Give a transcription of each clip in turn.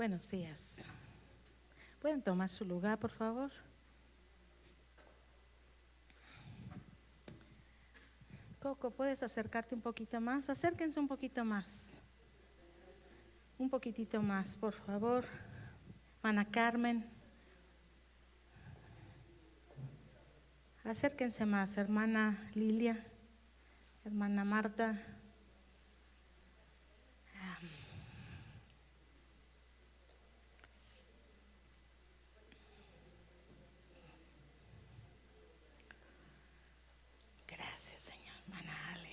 Buenos días. ¿Pueden tomar su lugar, por favor? Coco, ¿puedes acercarte un poquito más? Acérquense un poquito más. Un poquitito más, por favor. Ana Carmen. Acérquense más, hermana Lilia, hermana Marta. Gracias, Señor. Hermana Ale.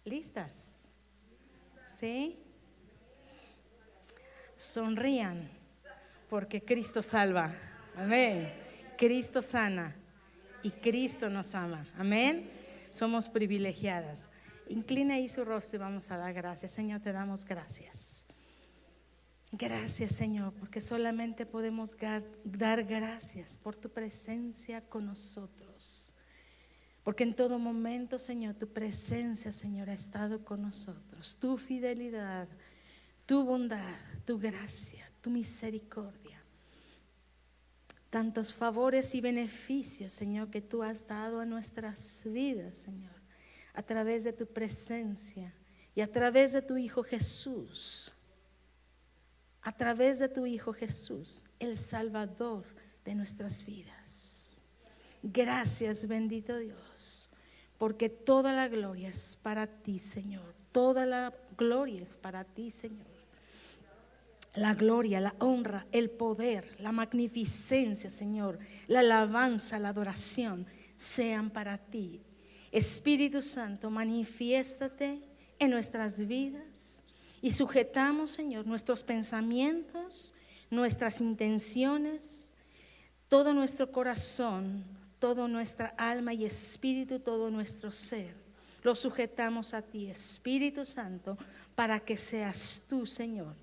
¿Listas? ¿Sí? Sonrían, porque Cristo salva. Amén. Cristo sana y Cristo nos ama. Amén. Somos privilegiadas. Inclina ahí su rostro y vamos a dar gracias. Señor, te damos gracias. Gracias, Señor, porque solamente podemos dar gracias por tu presencia con nosotros. Porque en todo momento, Señor, tu presencia, Señor, ha estado con nosotros. Tu fidelidad, tu bondad, tu gracia, tu misericordia. Tantos favores y beneficios, Señor, que tú has dado a nuestras vidas, Señor, a través de tu presencia y a través de tu Hijo Jesús. A través de tu Hijo Jesús, el Salvador de nuestras vidas. Gracias, bendito Dios, porque toda la gloria es para ti, Señor. Toda la gloria es para ti, Señor. La gloria, la honra, el poder, la magnificencia, Señor, la alabanza, la adoración sean para ti. Espíritu Santo, manifiéstate en nuestras vidas. Y sujetamos, Señor, nuestros pensamientos, nuestras intenciones, todo nuestro corazón, toda nuestra alma y espíritu, todo nuestro ser. Lo sujetamos a ti, Espíritu Santo, para que seas tú, Señor,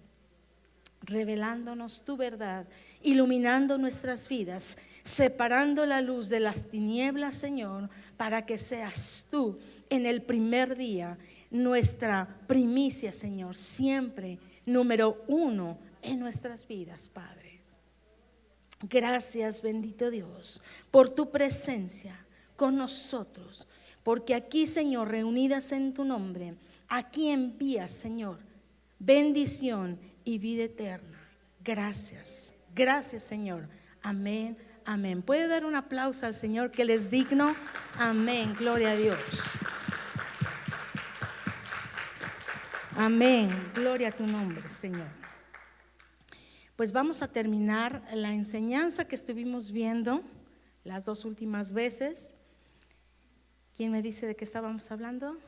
revelándonos tu verdad, iluminando nuestras vidas, separando la luz de las tinieblas, Señor, para que seas tú en el primer día nuestra primicia, Señor, siempre número uno en nuestras vidas, Padre. Gracias, bendito Dios, por tu presencia con nosotros, porque aquí, Señor, reunidas en tu nombre, aquí envías, Señor, bendición y vida eterna. Gracias, gracias, Señor. Amén, amén. ¿Puede dar un aplauso al Señor que Él es digno? Amén, gloria a Dios. Amén, gloria a tu nombre, Señor. Pues vamos a terminar la enseñanza que estuvimos viendo las dos últimas veces. ¿Quién me dice de qué estábamos hablando?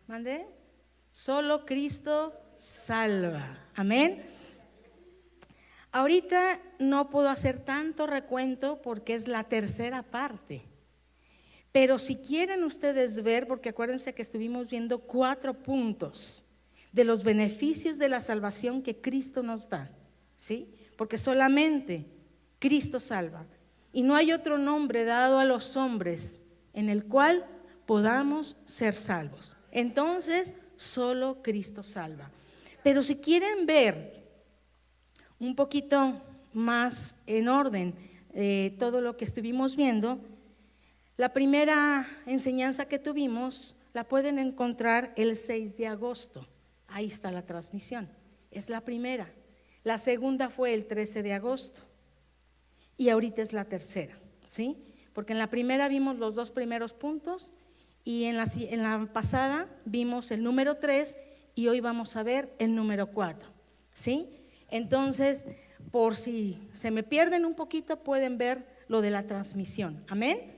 ¿Mandé? Solo Cristo salva. Amén. Ahorita no puedo hacer tanto recuento porque es la tercera parte. Pero si quieren ustedes ver, porque acuérdense que estuvimos viendo 4 puntos de los beneficios de la salvación que Cristo nos da, ¿sí? Porque solamente Cristo salva. Y no hay otro nombre dado a los hombres en el cual podamos ser salvos. Entonces, solo Cristo salva. Pero si quieren ver un poquito más en orden todo lo que estuvimos viendo, la primera enseñanza que tuvimos la pueden encontrar el 6 de agosto. Ahí está la transmisión. Es la primera. La segunda fue el 13 de agosto. Y ahorita es la tercera, ¿sí? Porque en la primera vimos los 2 primeros puntos y en la pasada vimos el número 3 y hoy vamos a ver el número 4, ¿sí? Entonces, por si se me pierden un poquito, pueden ver lo de la transmisión. Amén.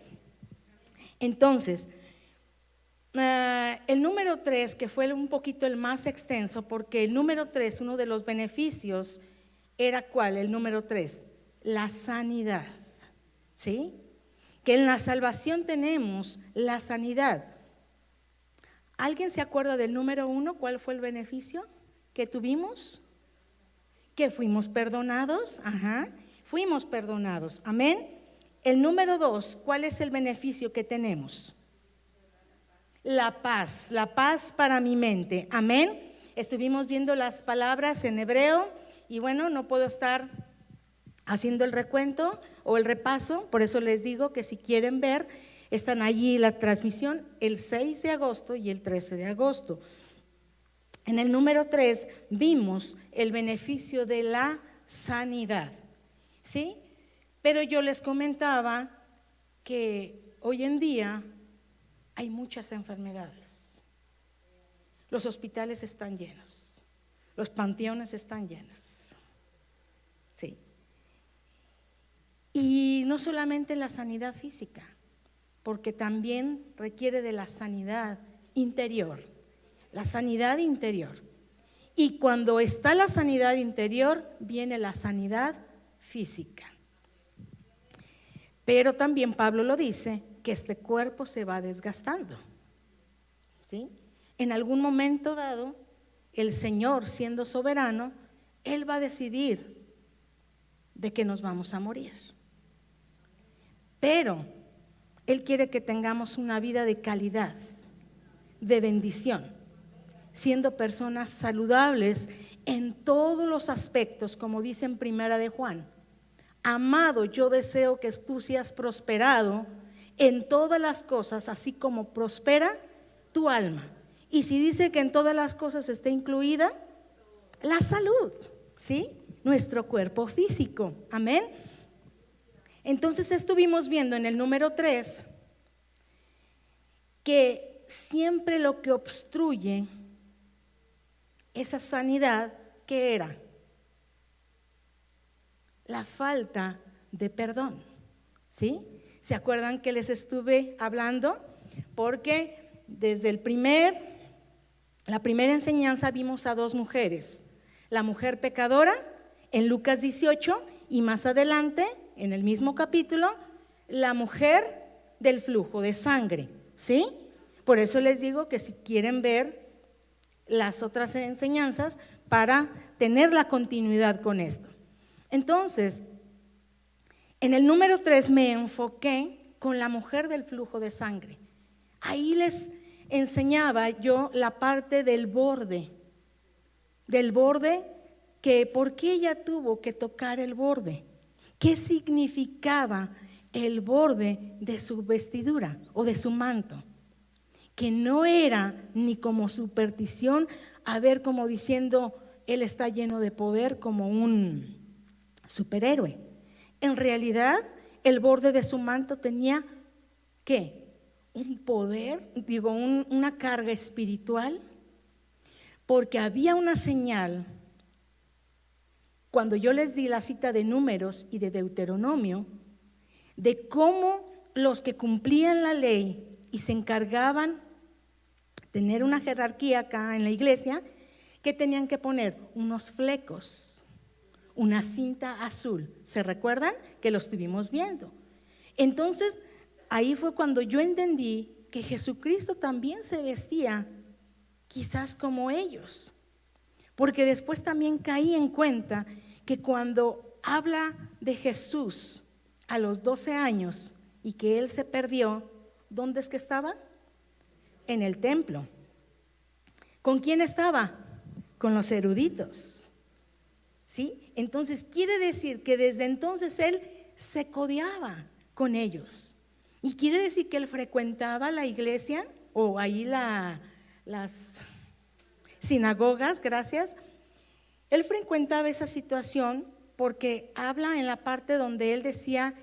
Entonces, el número 3, que fue un poquito el más extenso, porque el número 3, uno de los beneficios era ¿cuál? El número 3, la sanidad, ¿sí? Que en la salvación tenemos la sanidad. ¿Alguien se acuerda del número 1? ¿Cuál fue el beneficio que tuvimos? ¿Que fuimos perdonados? Ajá, fuimos perdonados. Amén. El número 2, ¿cuál es el beneficio que tenemos? La paz para mi mente. Amén. Estuvimos viendo las palabras en hebreo y bueno, no puedo estar haciendo el recuento o el repaso, por eso les digo que si quieren ver, están allí la transmisión el 6 de agosto y el 13 de agosto. En el número 3 vimos el beneficio de la sanidad, ¿sí? Pero yo les comentaba que hoy en día hay muchas enfermedades. Los hospitales están llenos, los panteones están llenos, ¿sí? Y no solamente la sanidad física, porque también requiere de la sanidad interior. La sanidad interior. Y cuando está la sanidad interior, viene la sanidad física. Pero también Pablo lo dice, que este cuerpo se va desgastando, ¿sí? En algún momento dado, el Señor, siendo soberano, Él va a decidir de que nos vamos a morir. Pero Él quiere que tengamos una vida de calidad, de bendición, siendo personas saludables en todos los aspectos, como dice en Primera de Juan. Amado, yo deseo que tú seas prosperado en todas las cosas, así como prospera tu alma. Y si dice que en todas las cosas está incluida la salud, ¿sí? Nuestro cuerpo físico, amén. Entonces estuvimos viendo en el número 3 que siempre lo que obstruye esa sanidad, ¿qué era? La falta de perdón, ¿sí? ¿Se acuerdan que les estuve hablando? Porque desde la primera enseñanza vimos a 2 mujeres, la mujer pecadora en Lucas 18 y más adelante en el mismo capítulo, la mujer del flujo de sangre, ¿sí? Por eso les digo que si quieren ver las otras enseñanzas para tener la continuidad con esto. Entonces, en el número 3 me enfoqué con la mujer del flujo de sangre. Ahí les enseñaba yo la parte del borde que por qué ella tuvo que tocar el borde, qué significaba el borde de su vestidura o de su manto, que no era ni como superstición, a ver como diciendo él está lleno de poder como un superhéroe. En realidad el borde de su manto tenía ¿qué? Un poder, una carga espiritual, porque había una señal. Cuando yo les di la cita de Números y de Deuteronomio, de cómo los que cumplían la ley y se encargaban tener una jerarquía acá en la iglesia, que tenían que poner unos flecos, una cinta azul. ¿Se recuerdan? Que lo estuvimos viendo. Entonces, ahí fue cuando yo entendí que Jesucristo también se vestía quizás como ellos, porque después también caí en cuenta que cuando habla de Jesús a los 12 años y que él se perdió, ¿dónde es que estaba? En el templo. ¿Con quién estaba? Con los eruditos, ¿sí? Entonces quiere decir que desde entonces él se codeaba con ellos, y quiere decir que él frecuentaba la iglesia o ahí las sinagogas, gracias. Él frecuentaba esa situación porque habla en la parte donde él decía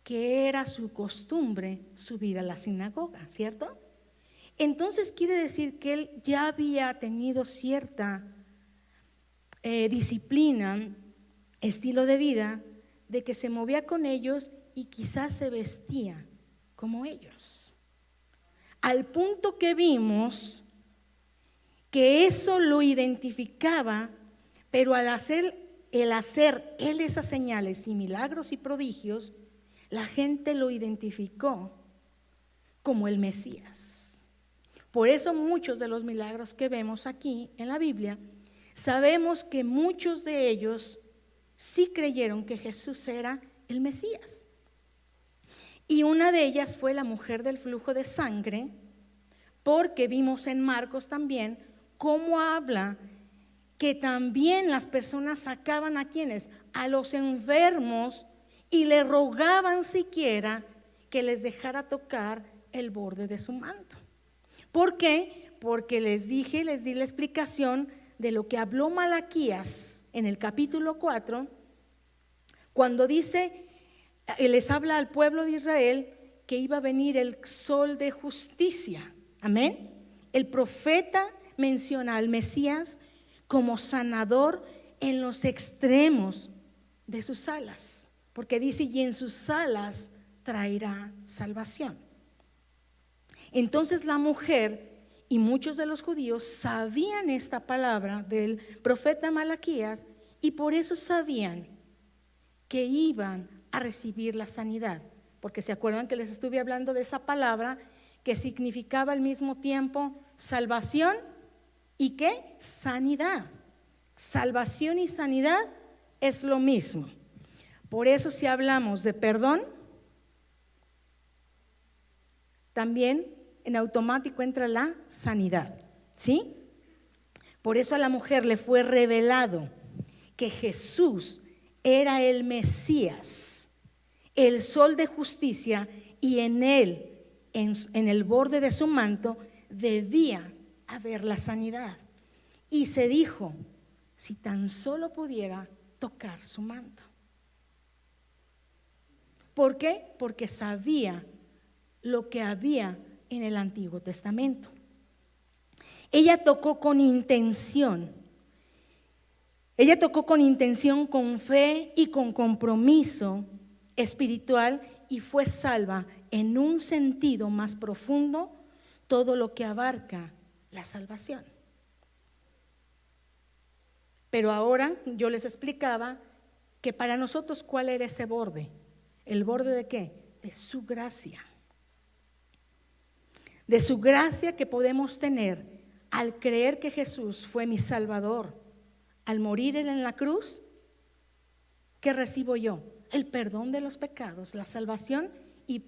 que era su costumbre subir a la sinagoga, ¿cierto? Entonces quiere decir que él ya había tenido cierta disciplina, estilo de vida, de que se movía con ellos y quizás se vestía como ellos. Al punto que vimos que eso lo identificaba, pero al hacer él esas señales y milagros y prodigios, la gente lo identificó como el Mesías. Por eso muchos de los milagros que vemos aquí en la Biblia, sabemos que muchos de ellos sí creyeron que Jesús era el Mesías. Y una de ellas fue la mujer del flujo de sangre, porque vimos en Marcos también cómo habla que también las personas sacaban a quienes, a los enfermos, y le rogaban siquiera que les dejara tocar el borde de su manto. ¿Por qué? Porque les di la explicación de lo que habló Malaquías en el capítulo 4, cuando dice, les habla al pueblo de Israel que iba a venir el sol de justicia. Amén. El profeta menciona al Mesías como sanador en los extremos de sus alas, porque dice, y en sus alas traerá salvación. Entonces la mujer y muchos de los judíos sabían esta palabra del profeta Malaquías, y por eso sabían que iban a recibir la sanidad, porque se acuerdan que les estuve hablando de esa palabra que significaba al mismo tiempo salvación y ¿qué? Sanidad. Salvación y sanidad es lo mismo. Por eso si hablamos de perdón, también en automático entra la sanidad, ¿sí? Por eso a la mujer le fue revelado que Jesús era el Mesías, el sol de justicia, y en él, en el borde de su manto, debía haber la sanidad. Y se dijo, si tan solo pudiera tocar su manto. ¿Por qué? Porque sabía lo que había en el Antiguo Testamento. Ella tocó con intención. Ella tocó con intención, con fe y con compromiso espiritual, y fue salva en un sentido más profundo, todo lo que abarca la salvación. Pero ahora yo les explicaba que para nosotros, ¿cuál era ese borde? ¿El borde de qué? De su gracia. De su gracia que podemos tener al creer que Jesús fue mi Salvador. Al morir Él en la cruz, ¿qué recibo yo? El perdón de los pecados, la salvación, y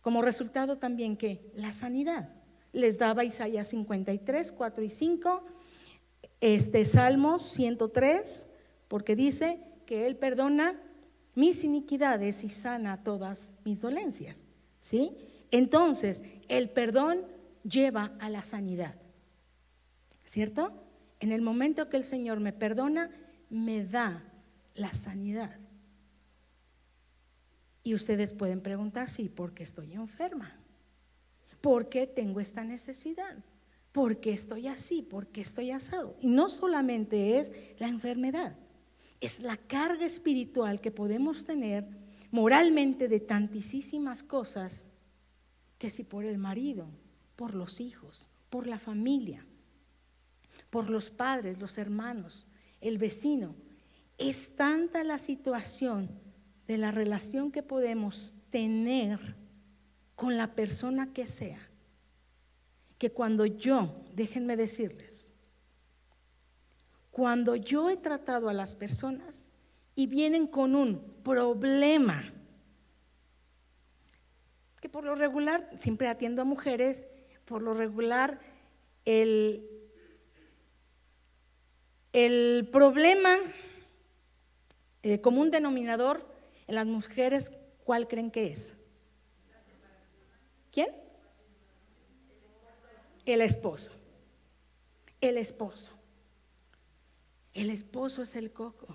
como resultado también, ¿qué? La sanidad. Les daba Isaías 53, 4 y 5, Salmos 103, porque dice que Él perdona mis iniquidades y sana todas mis dolencias, ¿sí? Entonces, el perdón lleva a la sanidad, ¿cierto? En el momento que el Señor me perdona, me da la sanidad. Y ustedes pueden preguntar, sí, ¿por qué estoy enferma? ¿Por qué tengo esta necesidad? ¿Por qué estoy así? ¿Por qué estoy asado? Y no solamente es la enfermedad, es la carga espiritual que podemos tener moralmente de tantísimas cosas, que si por el marido, por los hijos, por la familia, por los padres, los hermanos, el vecino. Es tanta la situación de la relación que podemos tener con la persona que sea, que cuando déjenme decirles, cuando yo he tratado a las personas y vienen con un problema, que por lo regular, siempre atiendo a mujeres, por lo regular el problema común denominador en las mujeres, ¿cuál creen que es? ¿Quién? El esposo. El esposo. El esposo es el coco.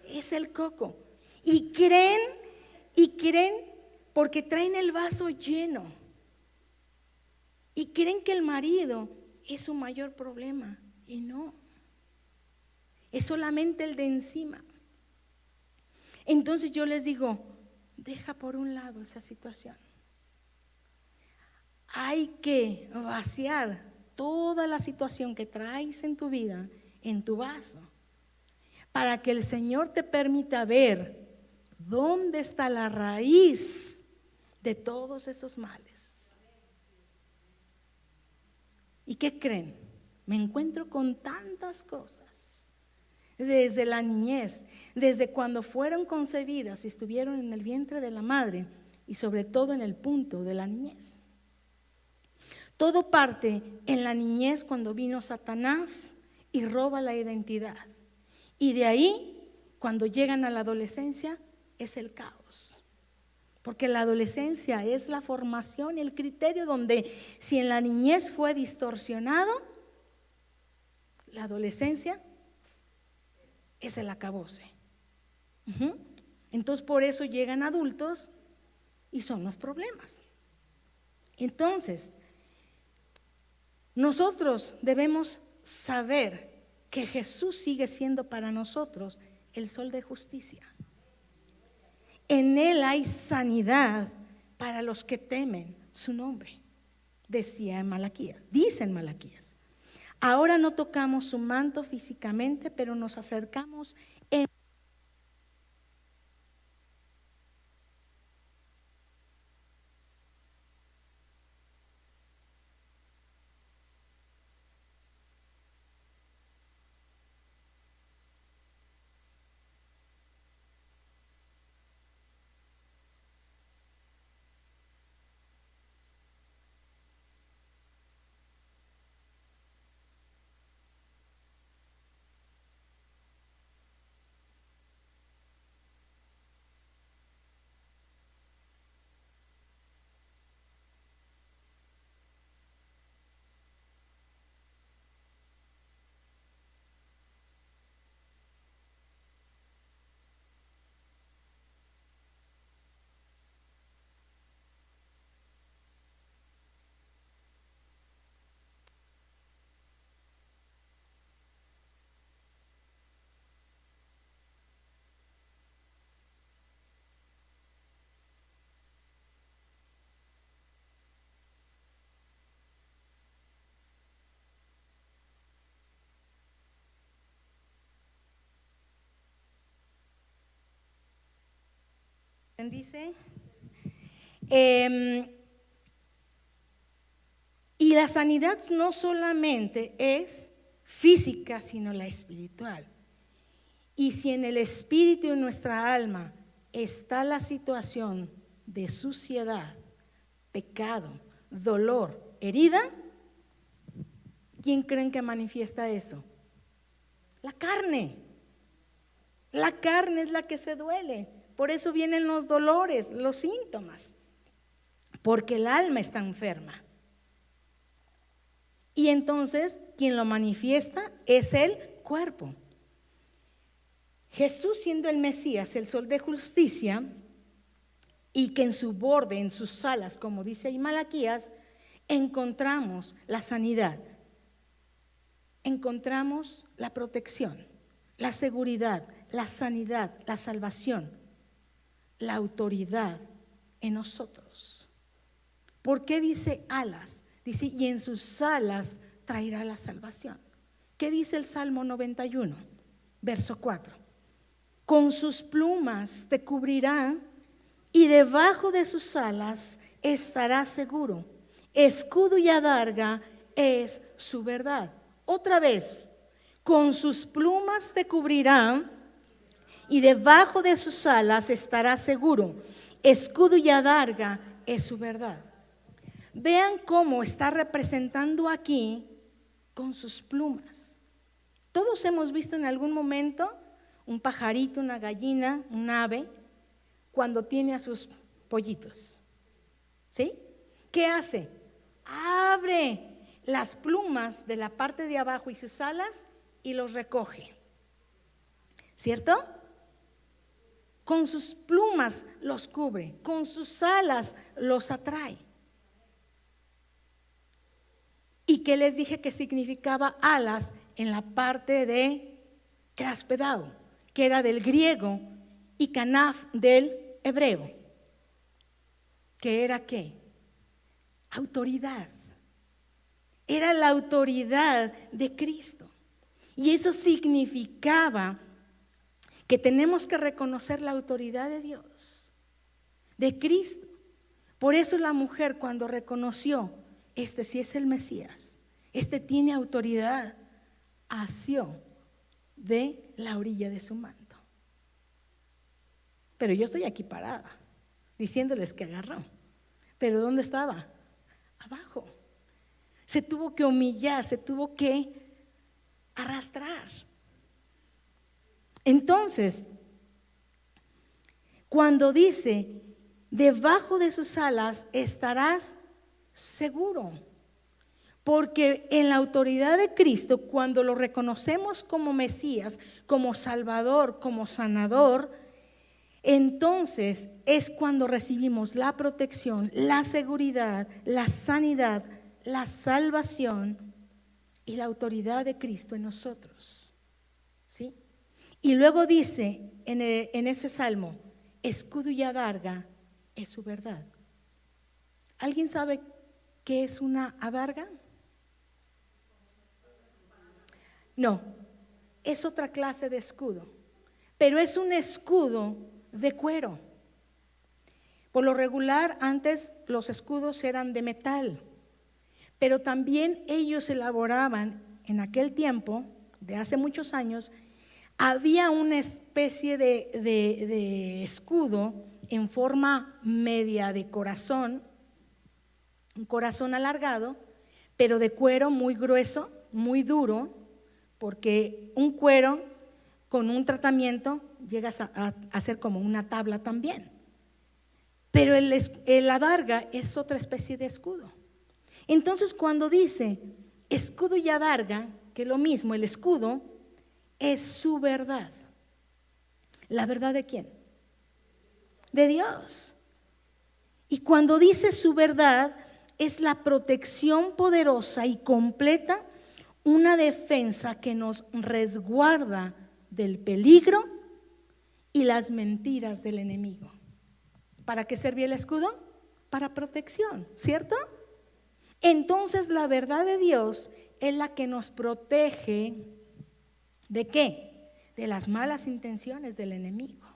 Es el coco. Y creen porque traen el vaso lleno. Y creen que el marido es su mayor problema. Y no. Es solamente el de encima. Entonces yo les digo, deja por un lado esa situación. Hay que vaciar toda la situación que traes en tu vida en tu vaso, para que el Señor te permita ver dónde está la raíz de todos esos males. ¿Y qué creen? me encuentro con tantas cosas. Desde la niñez, desde cuando fueron concebidas y estuvieron en el vientre de la madre, y sobre todo en el punto de la niñez. Todo parte en la niñez, cuando vino Satanás y roba la identidad. Y de ahí, cuando llegan a la adolescencia, es el caos. Porque la adolescencia es la formación, el criterio donde si en la niñez fue distorsionado, la adolescencia es el acabose. Entonces por eso llegan adultos y son los problemas. Entonces, nosotros debemos saber que Jesús sigue siendo para nosotros el sol de justicia. En Él hay sanidad para los que temen su nombre, decía en Malaquías, dice en Malaquías. Ahora no tocamos su manto físicamente, pero nos acercamos en dice, y la sanidad no solamente es física, sino la espiritual. Y si en el espíritu y en nuestra alma está la situación de suciedad, pecado, dolor, herida, ¿quién creen que manifiesta eso? La carne. La carne es la que se duele. Por eso vienen los dolores, los síntomas, porque el alma está enferma. Y entonces quien lo manifiesta es el cuerpo. Jesús, siendo el Mesías, el sol de justicia, y que en su borde, en sus alas, como dice ahí Malaquías, encontramos la sanidad, encontramos la protección, la seguridad, la sanidad, la salvación, la autoridad en nosotros. ¿Por qué dice alas? Dice, y en sus alas traerá la salvación. ¿Qué dice el Salmo 91, verso 4? Con sus plumas te cubrirá y debajo de sus alas estarás seguro. Escudo y adarga es su verdad. Otra vez, con sus plumas te cubrirá y debajo de sus alas estará seguro. Escudo y adarga es su verdad. Vean cómo está representando aquí con sus plumas. Todos hemos visto en algún momento un pajarito, una gallina, un ave, cuando tiene a sus pollitos. ¿Sí? ¿Qué hace? Abre las plumas de la parte de abajo y sus alas y los recoge. ¿Cierto? Con sus plumas los cubre, con sus alas los atrae. ¿Y qué les dije que significaba alas en la parte de craspedao, que era del griego, y canaf del hebreo? ¿Qué era qué? Autoridad. Era la autoridad de Cristo. Y eso significaba que tenemos que reconocer la autoridad de Dios, de Cristo. Por eso la mujer, cuando reconoció, este sí es el Mesías, Este tiene autoridad. Asió de la orilla de su manto. Pero yo estoy aquí parada, diciéndoles que agarró. Pero ¿dónde estaba? Abajo. Se tuvo que humillar, se tuvo que arrastrar. Entonces, cuando dice, debajo de sus alas estarás seguro, porque en la autoridad de Cristo, cuando lo reconocemos como Mesías, como Salvador, como sanador, entonces es cuando recibimos la protección, la seguridad, la sanidad, la salvación y la autoridad de Cristo en nosotros. ¿Sí? Y luego dice en ese salmo, escudo y adarga es su verdad. ¿Alguien sabe qué es una adarga? No, es otra clase de escudo, pero es un escudo de cuero. Por lo regular, antes los escudos eran de metal, pero también ellos elaboraban en aquel tiempo, de hace muchos años, había una especie de escudo en forma media de corazón, un corazón alargado, pero de cuero muy grueso, muy duro, porque un cuero con un tratamiento llegas a ser como una tabla también. Pero la adarga es otra especie de escudo. Entonces, cuando dice escudo y adarga, que es lo mismo, el escudo es su verdad. ¿La verdad de quién? De Dios. Y cuando dice su verdad, es la protección poderosa y completa, una defensa que nos resguarda del peligro y las mentiras del enemigo. ¿Para qué servía el escudo? Para protección, ¿cierto? Entonces la verdad de Dios es la que nos protege. ¿De qué? De las malas intenciones del enemigo.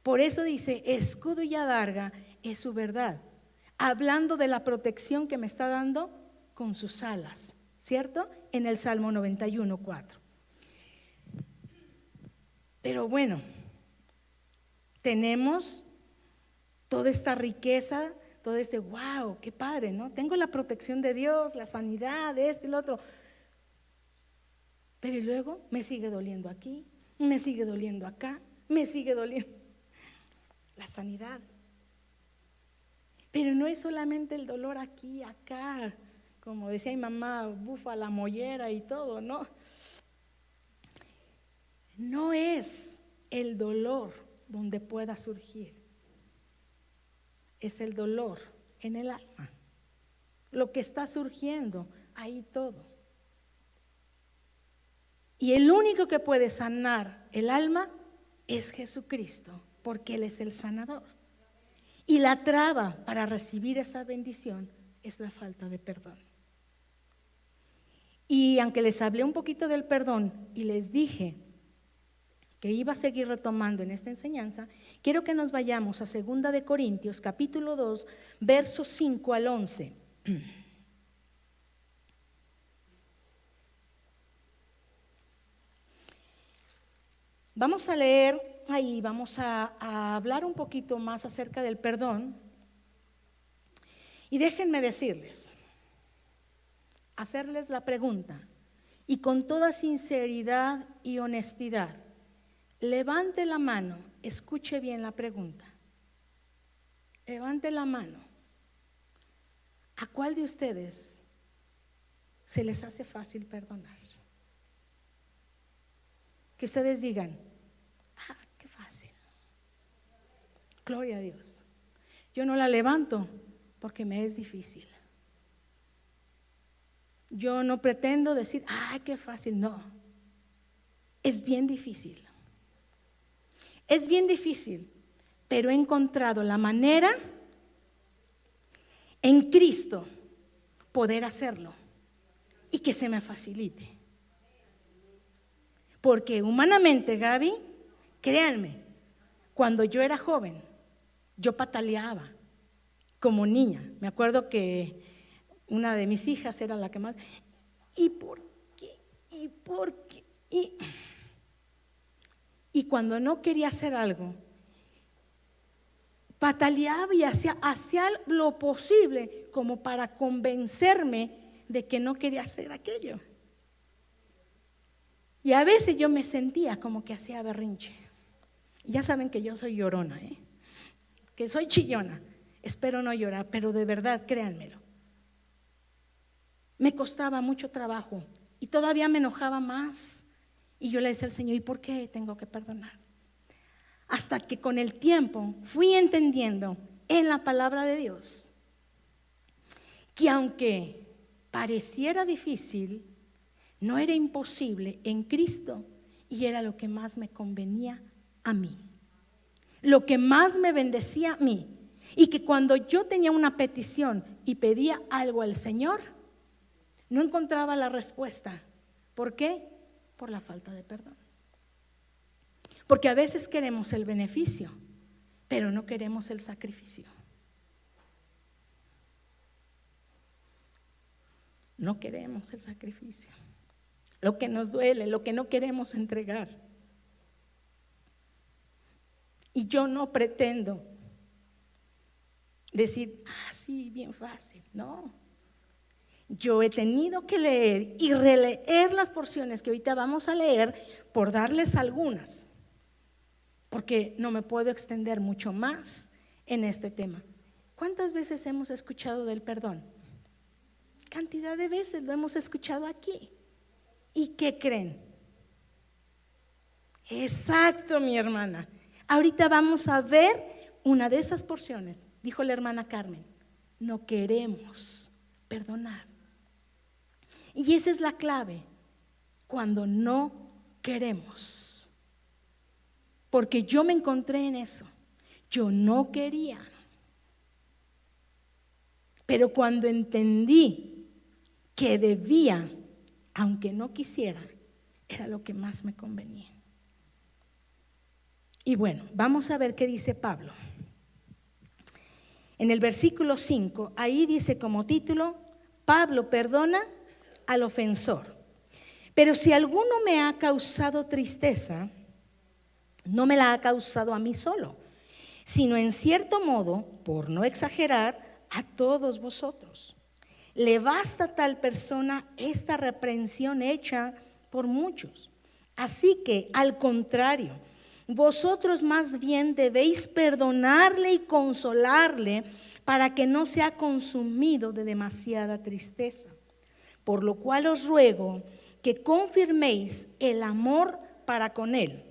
Por eso dice, escudo y adarga es su verdad, hablando de la protección que me está dando con sus alas, ¿cierto? En el Salmo 91:4. Pero bueno, tenemos toda esta riqueza, todo este wow, qué padre, ¿no? Tengo la protección de Dios, la sanidad, esto y lo otro. Pero y luego me sigue doliendo aquí, me sigue doliendo acá, me sigue doliendo la sanidad. Pero no es solamente el dolor aquí, acá, como decía mi mamá, bufa la mollera y todo, ¿no? No es el dolor donde pueda surgir, es el dolor en el alma, lo que está surgiendo ahí todo. Y el único que puede sanar el alma es Jesucristo, porque Él es el sanador. Y la traba para recibir esa bendición es la falta de perdón. Y aunque les hablé un poquito del perdón y les dije que iba a seguir retomando en esta enseñanza, quiero que nos vayamos a 2 de Corintios, capítulo 2, versos 5 al 11. Vamos a leer ahí, vamos a hablar un poquito más acerca del perdón. Y déjenme decirles, hacerles la pregunta, y con toda sinceridad y honestidad, levante la mano, escuche bien la pregunta. Levante la mano. ¿A cuál de ustedes se les hace fácil perdonar? Que ustedes digan, qué fácil. Gloria a Dios. Yo no la levanto porque me es difícil. Yo no pretendo decir, qué fácil. No, es bien difícil. Es bien difícil, pero he encontrado la manera en Cristo poder hacerlo y que se me facilite. Porque humanamente, Gaby, créanme, cuando yo era joven, yo pataleaba como niña. Me acuerdo que una de mis hijas era la que más, ¿y por qué? ¿Y por qué? Y cuando no quería hacer algo, pataleaba y hacía lo posible como para convencerme de que no quería hacer aquello. Y a veces yo me sentía como que hacía berrinche. Ya saben que yo soy llorona, que soy chillona. Espero no llorar, pero de verdad, créanmelo. Me costaba mucho trabajo y todavía me enojaba más. Y yo le decía al Señor, ¿y por qué tengo que perdonar? Hasta que con el tiempo fui entendiendo en la palabra de Dios que aunque pareciera difícil, no era imposible en Cristo, y era lo que más me convenía a mí, lo que más me bendecía a mí. Y que cuando yo tenía una petición y pedía algo al Señor, no encontraba la respuesta. ¿Por qué? Por la falta de perdón. Porque a veces queremos el beneficio, pero no queremos el sacrificio. No queremos el sacrificio, lo que nos duele, lo que no queremos entregar. Y yo no pretendo decir, sí, bien fácil, no. Yo he tenido que leer y releer las porciones que ahorita vamos a leer, por darles algunas, porque no me puedo extender mucho más en este tema. ¿Cuántas veces hemos escuchado del perdón? Cantidad de veces lo hemos escuchado aquí. ¿Y qué creen? Exacto, mi hermana. Ahorita vamos a ver una de esas porciones. Dijo la hermana Carmen, no queremos perdonar. Y esa es la clave, cuando no queremos. Porque yo me encontré en eso. Yo no quería. Pero cuando entendí que debía, aunque no quisiera, era lo que más me convenía. Y bueno, vamos a ver qué dice Pablo. En el versículo 5, ahí dice como título, Pablo perdona al ofensor. Pero si alguno me ha causado tristeza, no me la ha causado a mí solo, sino en cierto modo, por no exagerar, a todos vosotros. Le basta a tal persona esta reprensión hecha por muchos. Así que, al contrario, vosotros más bien debéis perdonarle y consolarle para que no sea consumido de demasiada tristeza. Por lo cual os ruego que confirméis el amor para con él,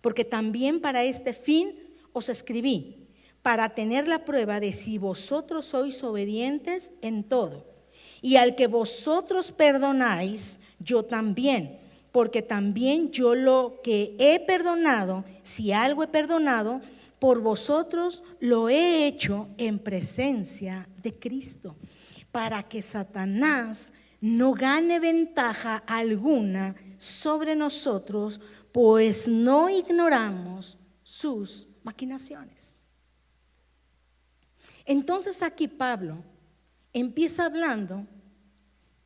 porque también para este fin os escribí, para tener la prueba de si vosotros sois obedientes en todo. Y al que vosotros perdonáis, yo también, porque también yo lo que he perdonado, si algo he perdonado, por vosotros lo he hecho en presencia de Cristo, para que Satanás no gane ventaja alguna sobre nosotros, pues no ignoramos sus maquinaciones. Entonces aquí Pablo empieza hablando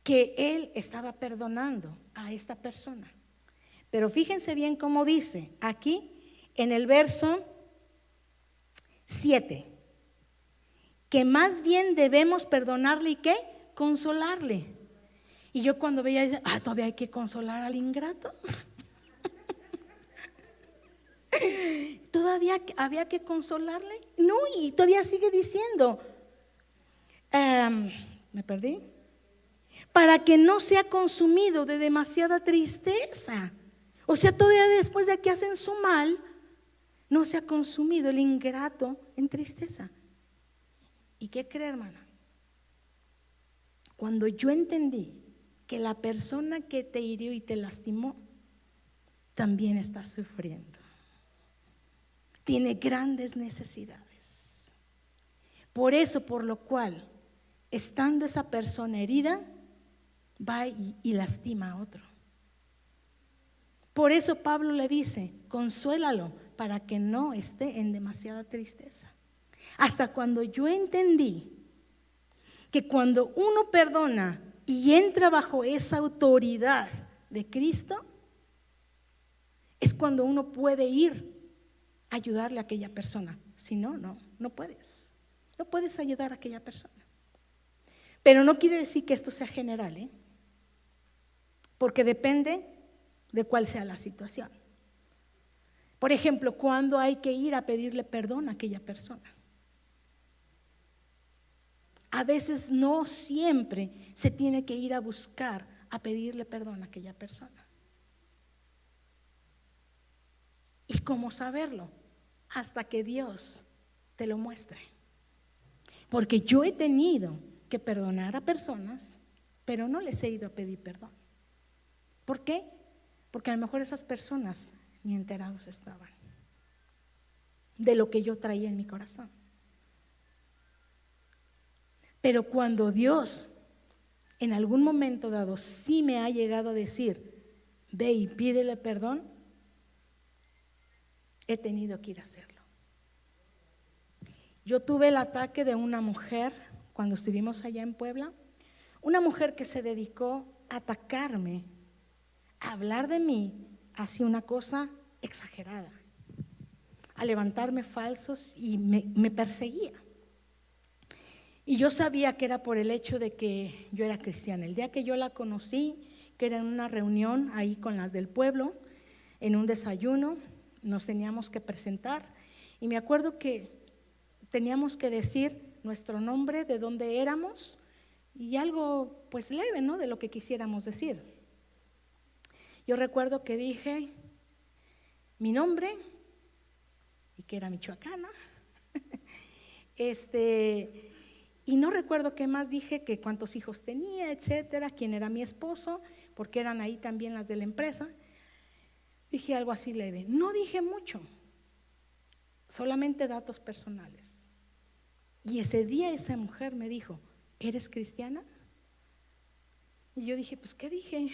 que él estaba perdonando a esta persona. Pero fíjense bien cómo dice aquí en el verso 7, que más bien debemos perdonarle y ¿qué? Consolarle. Y yo cuando veía, decía, todavía hay que consolar al ingrato. ¿Todavía había que consolarle? No, y todavía sigue diciendo, me perdí, para que no sea consumido de demasiada tristeza. O sea, todavía después de que hacen su mal, no se ha consumido el ingrato en tristeza. ¿Y qué cree, hermana? Cuando yo entendí que la persona que te hirió y te lastimó también está sufriendo, tiene grandes necesidades. Por eso, por lo cual, estando esa persona herida, va y lastima a otro. Por eso Pablo le dice, consuélalo para que no esté en demasiada tristeza. Hasta cuando yo entendí que cuando uno perdona y entra bajo esa autoridad de Cristo, es cuando uno puede ir a ayudarle a aquella persona. Si no, no puedes. No puedes ayudar a aquella persona. Pero no quiere decir que esto sea general, ¿eh? Porque depende de cuál sea la situación. Por ejemplo, cuando hay que ir a pedirle perdón a aquella persona. A veces no siempre se tiene que ir a buscar a pedirle perdón a aquella persona. ¿Y cómo saberlo? Hasta que Dios te lo muestre. Porque yo he tenido que perdonar a personas, pero no les he ido a pedir perdón. ¿Por qué? Porque a lo mejor esas personas ni enterados estaban de lo que yo traía en mi corazón. Pero cuando Dios en algún momento dado sí me ha llegado a decir, ve y pídele perdón, he tenido que ir a hacerlo. Yo tuve el ataque de una mujer cuando estuvimos allá en Puebla, una mujer que se dedicó a atacarme, a hablar de mí, hacia una cosa exagerada, a levantarme falsos y me perseguía. Y yo sabía que era por el hecho de que yo era cristiana. El día que yo la conocí, que era en una reunión ahí con las del pueblo, en un desayuno, nos teníamos que presentar y me acuerdo que teníamos que decir nuestro nombre, de dónde éramos y algo pues leve, ¿no? De lo que quisiéramos decir. Yo recuerdo que dije mi nombre y que era michoacana, y no recuerdo qué más dije, que cuántos hijos tenía, etcétera, quién era mi esposo, porque eran ahí también las de la empresa. Dije algo así leve, no dije mucho, solamente datos personales. Y ese día esa mujer me dijo, ¿eres cristiana? Y yo dije, pues ¿qué dije?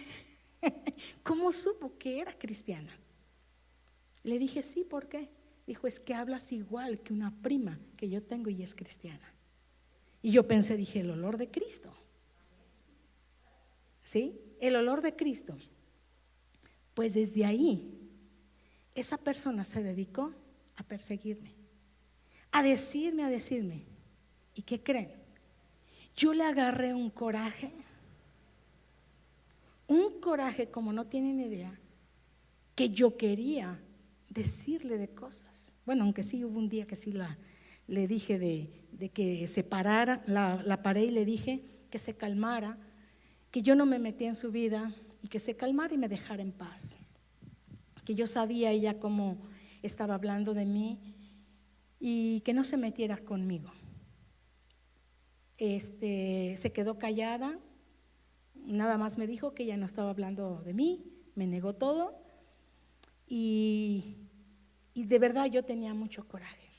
¿Cómo supo que era cristiana? Le dije, sí, ¿por qué? Dijo, es que hablas igual que una prima que yo tengo y es cristiana. Y yo pensé, dije, el olor de Cristo. ¿Sí? El olor de Cristo. Pues desde ahí, esa persona se dedicó a perseguirme, a decirme. ¿Y qué creen? Yo le agarré un coraje como no tienen idea, que yo quería decirle de cosas. Bueno, aunque sí hubo un día que sí le dije de que se parara, la paré y le dije que se calmara, que yo no me metía en su vida y que se calmara y me dejara en paz. Que yo sabía ella cómo estaba hablando de mí y que no se metiera conmigo. Se quedó callada, nada más me dijo que ella no estaba hablando de mí, me negó todo y de verdad yo tenía mucho coraje.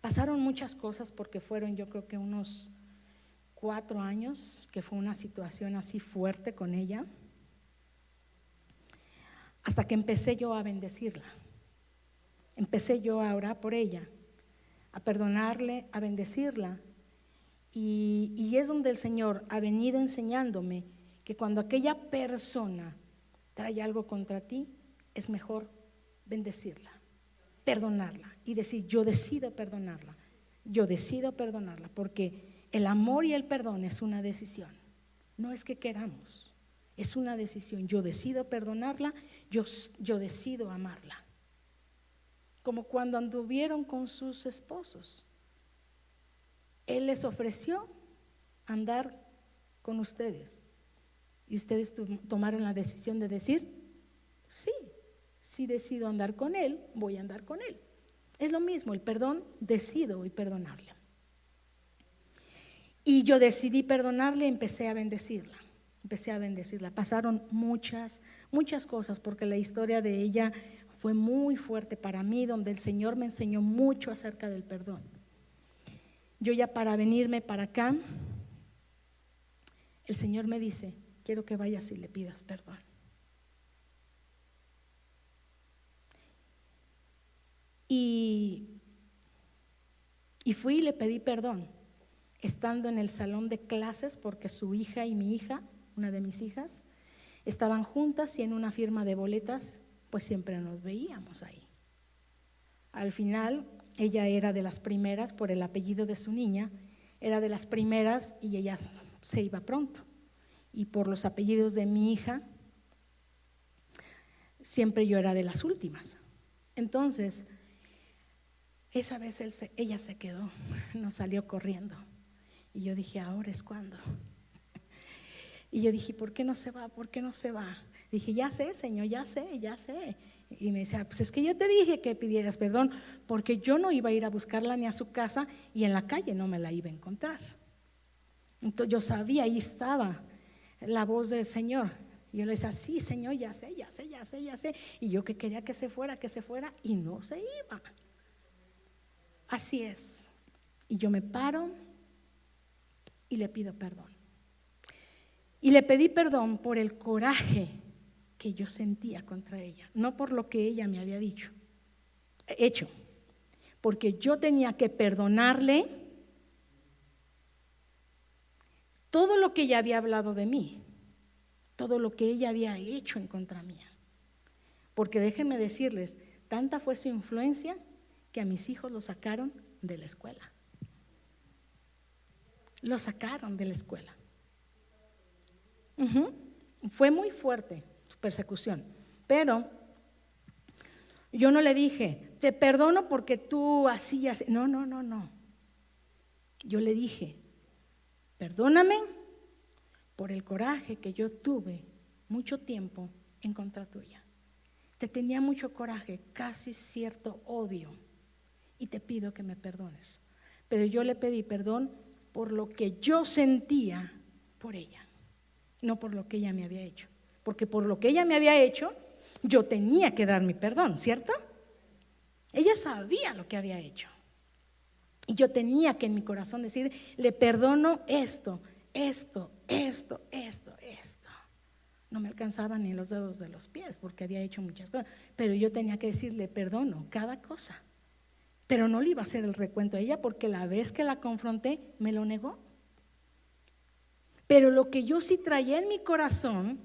Pasaron muchas cosas porque fueron yo creo que unos 4 años que fue una situación así fuerte con ella, hasta que empecé yo a bendecirla. Empecé yo a orar por ella, a perdonarle, a bendecirla. Y es donde el Señor ha venido enseñándome que cuando aquella persona trae algo contra ti, es mejor bendecirla, perdonarla y decir, yo decido perdonarla, porque el amor y el perdón es una decisión, no es que queramos, es una decisión. Yo decido perdonarla, yo decido amarla. Como cuando anduvieron con sus esposos, Él les ofreció andar con ustedes y ustedes tomaron la decisión de decir, sí, si decido andar con Él, voy a andar con Él. Es lo mismo, el perdón, decido y perdonarle. Y yo decidí perdonarle, empecé a bendecirla. Pasaron muchas cosas, porque la historia de ella fue muy fuerte para mí, donde el Señor me enseñó mucho acerca del perdón. Yo ya para venirme para acá, el Señor me dice, quiero que vayas y le pidas perdón. Y fui y le pedí perdón. estando en el salón de clases, porque su hija y mi hija, una de mis hijas, estaban juntas y en una firma de boletas, pues siempre nos veíamos ahí. Al final, ella era de las primeras, por el apellido de su niña, era de las primeras y ella se iba pronto. Y por los apellidos de mi hija, siempre yo era de las últimas. Entonces, esa vez ella se quedó, nos salió corriendo. Y yo dije, ahora es cuando. Y yo dije, ¿por qué no se va? ¿Por qué no se va? Dije, ya sé, Señor, ya sé, ya sé. Y me decía, pues es que yo te dije que pidieras perdón, porque yo no iba a ir a buscarla ni a su casa y en la calle no me la iba a encontrar. Entonces yo sabía, ahí estaba la voz del Señor. Y yo le decía, sí, Señor, ya sé, ya sé, ya sé, ya sé. Y yo que quería que se fuera y no se iba. Así es. Y yo me paro y le pido perdón. Y le pedí perdón por el coraje que yo sentía contra ella, no por lo que ella me había hecho, porque yo tenía que perdonarle todo lo que ella había hablado de mí, todo lo que ella había hecho en contra mía. Porque déjenme decirles, tanta fue su influencia que a mis hijos los sacaron de la escuela. Los sacaron de la escuela. Fue muy fuerte su persecución, pero yo no le dije, te perdono porque tú así, así. No, no, no, no. Yo le dije, perdóname por el coraje que yo tuve mucho tiempo en contra tuya. Te tenía mucho coraje, casi cierto odio, y te pido que me perdones. Pero yo le pedí perdón por lo que yo sentía por ella, no por lo que ella me había hecho. Porque por lo que ella me había hecho, yo tenía que dar mi perdón, ¿cierto? Ella sabía lo que había hecho. Y yo tenía que en mi corazón decir, le perdono esto, esto, esto, esto, esto. No me alcanzaban ni los dedos de los pies porque había hecho muchas cosas. Pero yo tenía que decirle, perdono cada cosa. Pero no le iba a hacer el recuento a ella porque la vez que la confronté, me lo negó. Pero lo que yo sí traía en mi corazón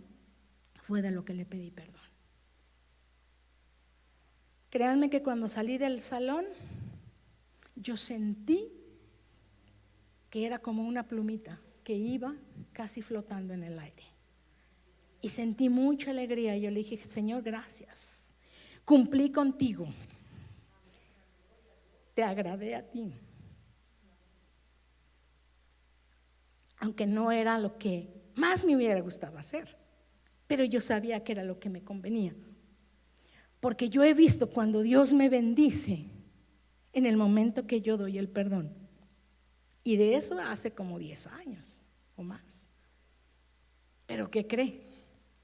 fue de lo que le pedí perdón. Créanme que cuando salí del salón, yo sentí que era como una plumita que iba casi flotando en el aire. Y sentí mucha alegría. Yo le dije, Señor, gracias. Cumplí contigo. Te agradé a ti. Aunque no era lo que más me hubiera gustado hacer, pero yo sabía que era lo que me convenía. Porque yo he visto cuando Dios me bendice en el momento que yo doy el perdón. Y de eso hace como 10 años o más. Pero ¿qué cree?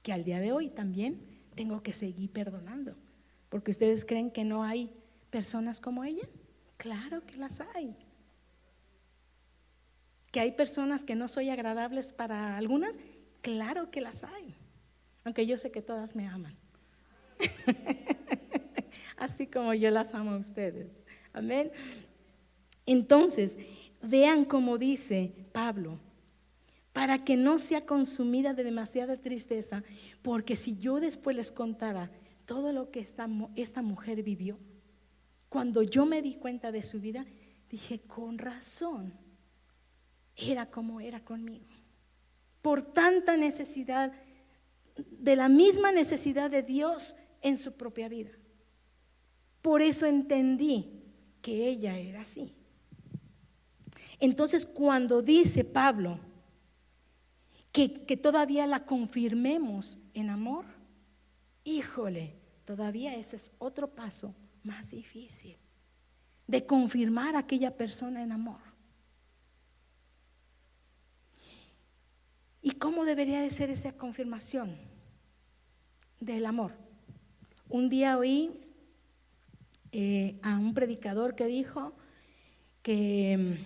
Que al día de hoy también tengo que seguir perdonando. Porque ustedes creen que no hay personas como ella. Claro que las hay. Que hay personas que no soy agradables para algunas. Claro que las hay. Aunque yo sé que todas me aman. Así como yo las amo a ustedes. Amén. Entonces, vean cómo dice Pablo, para que no sea consumida de demasiada tristeza, porque si yo después les contara todo lo que esta mujer vivió, cuando yo me di cuenta de su vida, dije, con razón, era como era conmigo. Por tanta necesidad, de la misma necesidad de Dios en su propia vida. Por eso entendí que ella era así. Entonces, cuando dice Pablo que todavía la confirmemos en amor, híjole, todavía ese es otro paso más difícil, de confirmar a aquella persona en amor. ¿Y cómo debería de ser esa confirmación del amor? Un día oí a un predicador que dijo que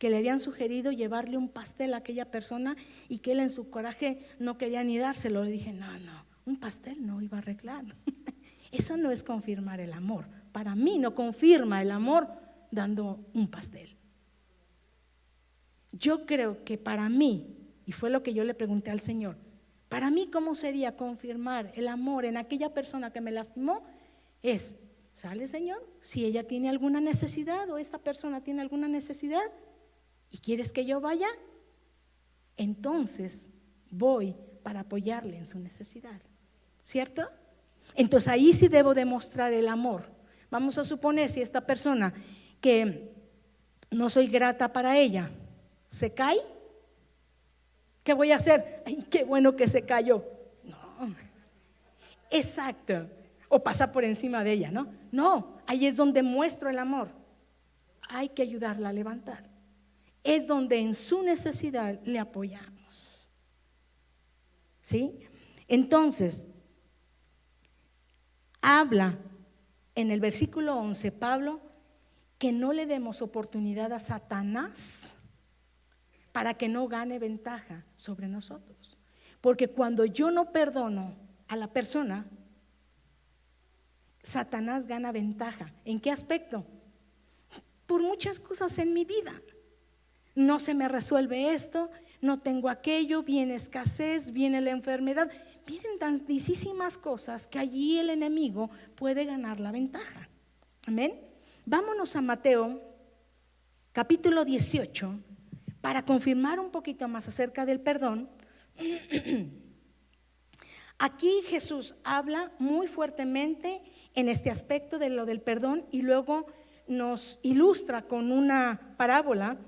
le habían sugerido llevarle un pastel a aquella persona y que él en su coraje no quería ni dárselo. Le dije, no, un pastel no iba a arreglar. Eso no es confirmar el amor. Para mí no confirma el amor dando un pastel. yo creo que para mí, y fue lo que yo le pregunté al Señor, para mí cómo sería confirmar el amor en aquella persona que me lastimó, es, ¿sale, Señor? Si ella tiene alguna necesidad o esta persona tiene alguna necesidad y quieres que yo vaya, entonces voy para apoyarle en su necesidad, ¿cierto? Entonces ahí sí debo demostrar el amor. Vamos a suponer si esta persona que no soy grata para ella se cae, ¿qué voy a hacer? Ay, qué bueno que se cayó. No, exacto. O pasa por encima de ella, ¿no? No, ahí es donde muestro el amor. Hay que ayudarla a levantar. Es donde en su necesidad le apoyamos. ¿Sí? Entonces, habla en el versículo 11, Pablo, que no le demos oportunidad a Satanás para que no gane ventaja sobre nosotros. Porque cuando yo no perdono a la persona, Satanás gana ventaja. ¿En qué aspecto? Por muchas cosas en mi vida. No se me resuelve esto, no tengo aquello, viene escasez, viene la enfermedad, vienen tantísimas cosas que allí el enemigo puede ganar la ventaja. Amén. Vámonos a Mateo capítulo 18 para confirmar un poquito más acerca del perdón. Aquí Jesús habla muy fuertemente en este aspecto de lo del perdón y luego nos ilustra con una parábola.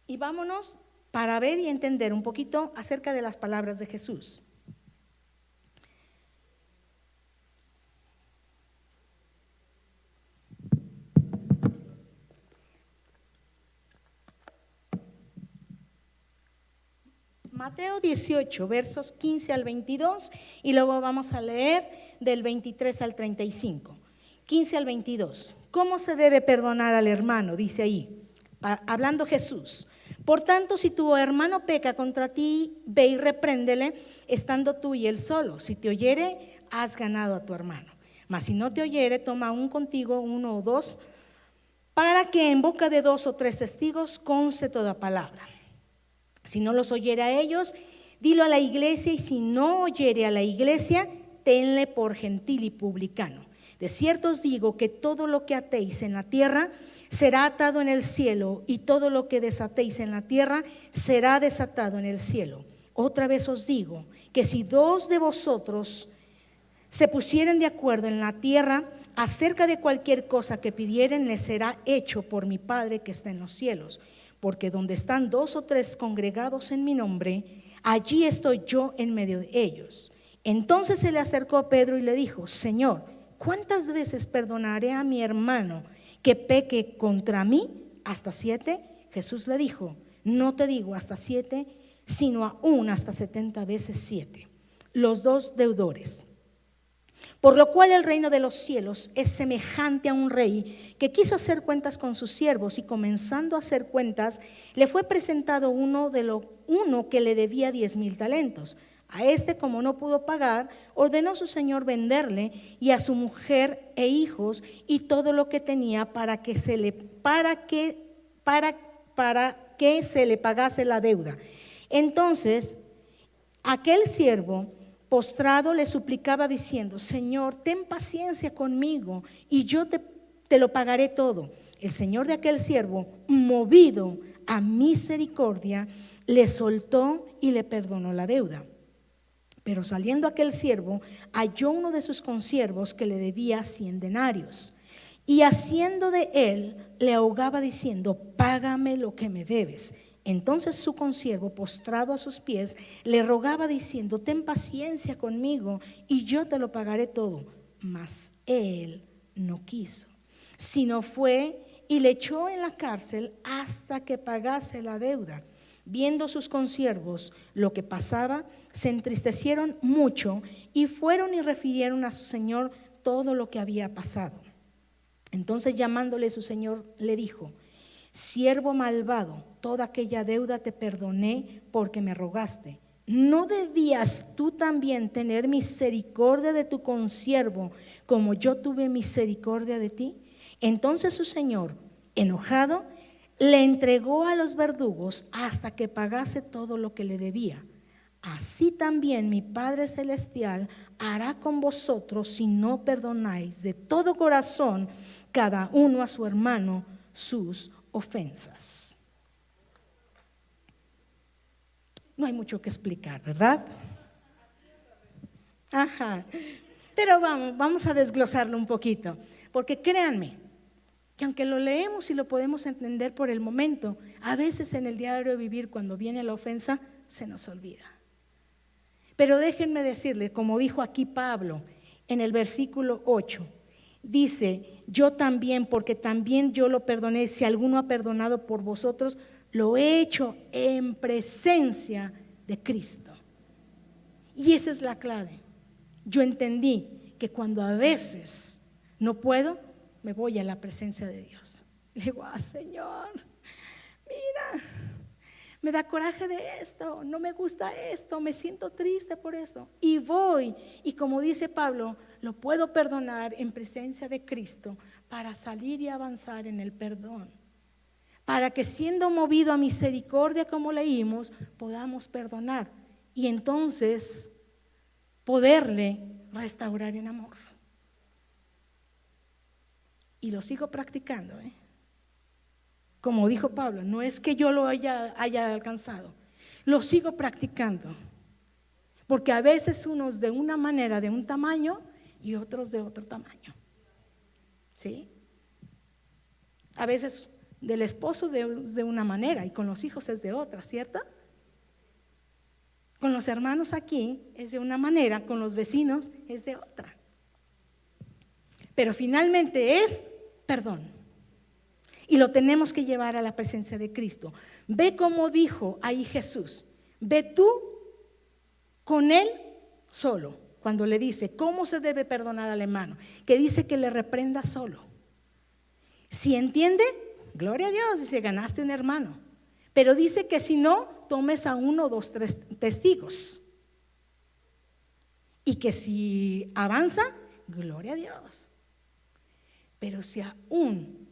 Y vámonos para ver y entender un poquito acerca de las palabras de Jesús. Mateo 18, versos 15 al 22 y luego vamos a leer del 23 al 35. 15 al 22. ¿Cómo se debe perdonar al hermano? Dice ahí, hablando Jesús. Por tanto, si tu hermano peca contra ti, ve y repréndele, estando tú y él solo. Si te oyere, has ganado a tu hermano. Mas si no te oyere, toma aún contigo uno o dos, para que en boca de 2 o 3 testigos conste toda palabra. Si no los oyere a ellos, dilo a la iglesia, y si no oyere a la iglesia, tenle por gentil y publicano. De cierto os digo que todo lo que atéis en la tierra será atado en el cielo, y todo lo que desatéis en la tierra será desatado en el cielo. Otra vez os digo que si 2 de vosotros se pusieren de acuerdo en la tierra acerca de cualquier cosa que pidieren, les será hecho por mi Padre que está en los cielos. Porque donde están 2 o 3 congregados en mi nombre, allí estoy yo en medio de ellos. Entonces se le acercó a Pedro y le dijo: Señor, ¿cuántas veces perdonaré a mi hermano que peque contra mí? ¿Hasta 7? Jesús le dijo: no te digo hasta 7, sino aún hasta 70 veces 7. Los 2 deudores. Por lo cual el reino de los cielos es semejante a un rey que quiso hacer cuentas con sus siervos, y comenzando a hacer cuentas, le fue presentado uno que le debía 10,000 talentos. A este, como no pudo pagar, ordenó su señor venderle, y a su mujer e hijos y todo lo que tenía, para que se le pagase la deuda. Entonces aquel siervo, postrado, le suplicaba diciendo: Señor, ten paciencia conmigo y yo te lo pagaré todo. El señor de aquel siervo, movido a misericordia, le soltó y le perdonó la deuda. Pero saliendo aquel siervo, halló uno de sus consiervos que le debía 100 denarios, y haciendo de él, le ahogaba diciendo: págame lo que me debes. Entonces su consiervo, postrado a sus pies, le rogaba diciendo: ten paciencia conmigo y yo te lo pagaré todo. Mas él no quiso, sino fue y le echó en la cárcel hasta que pagase la deuda. Viendo sus consiervos lo que pasaba, se entristecieron mucho y fueron y refirieron a su señor todo lo que había pasado. Entonces, llamándole su señor, le dijo: siervo malvado, toda aquella deuda te perdoné porque me rogaste. ¿No debías tú también tener misericordia de tu consiervo como yo tuve misericordia de ti? Entonces su señor, enojado, le entregó a los verdugos hasta que pagase todo lo que le debía. Así también mi Padre Celestial hará con vosotros si no perdonáis de todo corazón cada uno a su hermano sus ofensas. No hay mucho que explicar, ¿verdad? Ajá. Pero vamos a desglosarlo un poquito, porque créanme que aunque lo leemos y lo podemos entender por el momento, a veces en el diario vivir, cuando viene la ofensa, se nos olvida. Pero déjenme decirle, como dijo aquí Pablo en el versículo 8, dice: yo también, porque también yo lo perdoné, si alguno ha perdonado por vosotros, lo he hecho en presencia de Cristo. Y esa es la clave. Yo entendí que cuando a veces no puedo, me voy a la presencia de Dios. Le digo: Señor, mira, me da coraje de esto, no me gusta esto, me siento triste por esto. Y voy, y como dice Pablo, lo puedo perdonar en presencia de Cristo para salir y avanzar en el perdón. Para que siendo movido a misericordia, como leímos, podamos perdonar. Y entonces poderle restaurar en amor. Y lo sigo practicando, Como dijo Pablo, no es que yo lo haya alcanzado, lo sigo practicando. Porque a veces unos de una manera, de un tamaño, y otros de otro tamaño. ¿Sí? A veces del esposo de una manera y con los hijos es de otra, ¿cierto? Con los hermanos aquí es de una manera, con los vecinos es de otra. Pero finalmente es perdón. Y lo tenemos que llevar a la presencia de Cristo. Ve como dijo ahí Jesús: ve tú con él solo. Cuando le dice cómo se debe perdonar al hermano, que dice que le reprenda solo. Si entiende, gloria a Dios, dice: ganaste un hermano. Pero dice que si no, tomes a 1, 2, 3 testigos. Y que si avanza, gloria a Dios. Pero si aún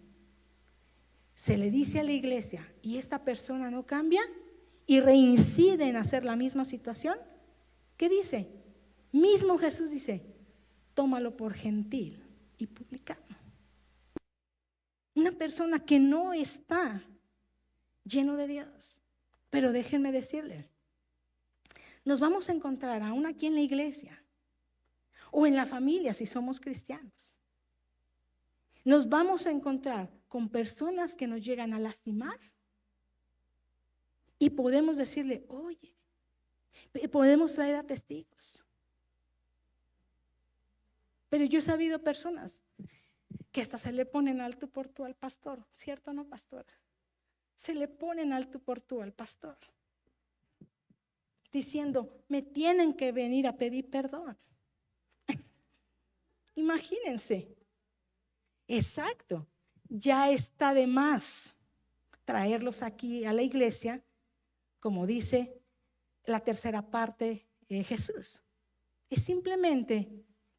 se le dice a la iglesia y esta persona no cambia y reincide en hacer la misma situación, ¿qué dice? Mismo Jesús dice: tómalo por gentil y publicano. Una persona que no está lleno de Dios. Pero déjenme decirle, nos vamos a encontrar aún aquí en la iglesia o en la familia si somos cristianos. Nos vamos a encontrar con personas que nos llegan a lastimar y podemos decirle: oye, podemos traer a testigos. Pero yo he sabido personas que hasta se le ponen al tú por tú al pastor, ¿cierto o no, pastora? Se le ponen al tú por tú al pastor, diciendo: me tienen que venir a pedir perdón. Imagínense. Exacto. Ya está de más traerlos aquí a la iglesia, como dice la tercera parte de Jesús. Es simplemente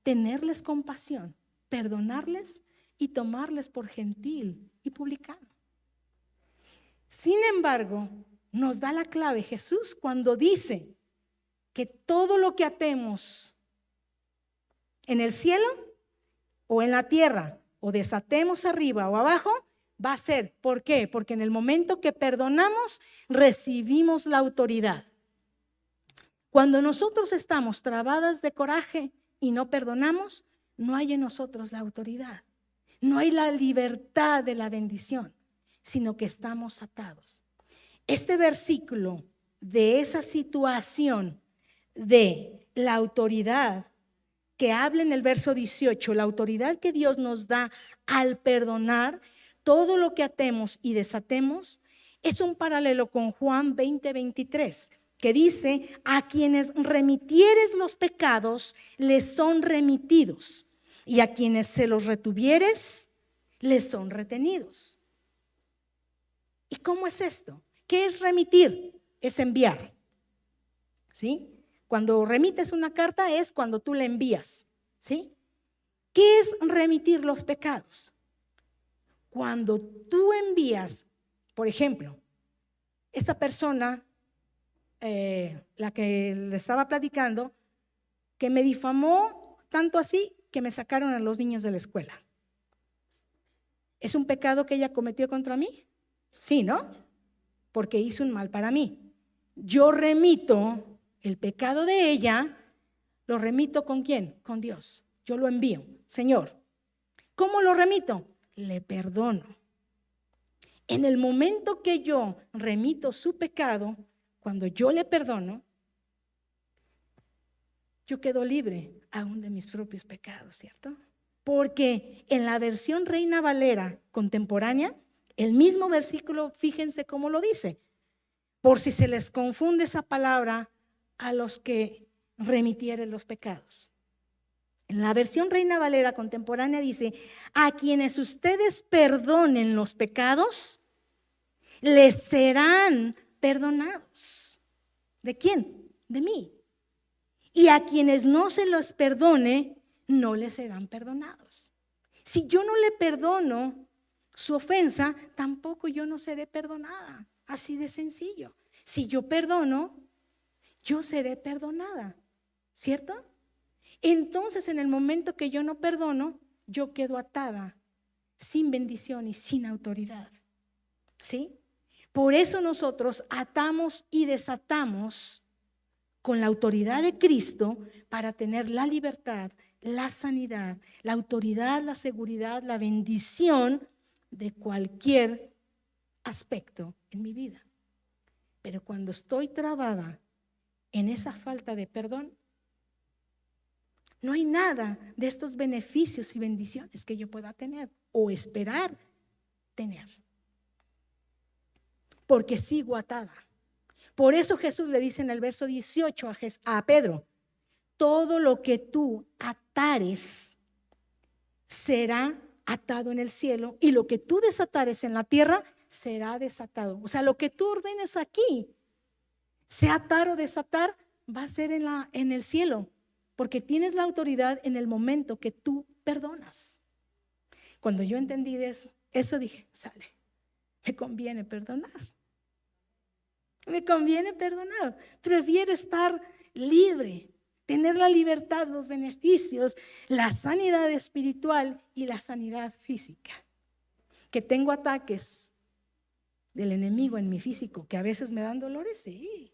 tenerles compasión, perdonarles y tomarles por gentil y publicano. Sin embargo, nos da la clave Jesús cuando dice que todo lo que atemos en el cielo o en la tierra, o desatemos arriba o abajo, va a ser. ¿Por qué? Porque en el momento que perdonamos, recibimos la autoridad. Cuando nosotros estamos trabadas de coraje y no perdonamos, no hay en nosotros la autoridad. No hay la libertad de la bendición, sino que estamos atados. Este versículo de esa situación de la autoridad que habla en el verso 18, la autoridad que Dios nos da al perdonar todo lo que atemos y desatemos, es un paralelo con Juan 20:23, que dice: a quienes remitieres los pecados, les son remitidos, y a quienes se los retuvieres, les son retenidos. ¿Y cómo es esto? ¿Qué es remitir? Es enviar. ¿Sí? Cuando remites una carta es cuando tú la envías. ¿Sí? ¿Qué es remitir los pecados? Cuando tú envías Por ejemplo, esta persona, la que le estaba platicando, que me difamó tanto así que me sacaron a los niños de la escuela. ¿Es un pecado que ella cometió contra mí? Sí, ¿no? Porque hizo un mal para mí. Yo remito el pecado de ella, lo remito ¿con quién? Con Dios. Yo lo envío. Señor, ¿cómo lo remito? Le perdono. En el momento que yo remito su pecado, cuando yo le perdono, yo quedo libre aún de mis propios pecados, ¿cierto? Porque en la versión Reina Valera contemporánea, el mismo versículo, fíjense cómo lo dice, por si se les confunde esa palabra a los que remitieren los pecados. En la versión Reina Valera contemporánea dice, a quienes ustedes perdonen los pecados, les serán perdonados. ¿De quién? De mí. Y a quienes no se los perdone, no les serán perdonados. Si yo no le perdono su ofensa, tampoco yo no seré perdonada. Así de sencillo. Si yo perdono, yo seré perdonada. ¿Cierto? Entonces, en el momento que yo no perdono, yo quedo atada, sin bendición y sin autoridad. ¿Sí? Por eso nosotros atamos y desatamos con la autoridad de Cristo para tener la libertad, la sanidad, la autoridad, la seguridad, la bendición de cualquier aspecto en mi vida. Pero cuando estoy trabada en esa falta de perdón, no hay nada de estos beneficios y bendiciones que yo pueda tener o esperar tener. Porque sigo atada. Por eso Jesús le dice en el verso 18 a Pedro, todo lo que tú atares será atado en el cielo y lo que tú desatares en la tierra será desatado. O sea, lo que tú ordenes aquí, sea atar o desatar, va a ser en el cielo, porque tienes la autoridad en el momento que tú perdonas. Cuando yo entendí eso dije, sale, me conviene perdonar. Me conviene perdonar. Prefiero estar libre, tener la libertad, los beneficios, la sanidad espiritual y la sanidad física. Que tengo ataques del enemigo en mi físico, que a veces me dan dolores, sí.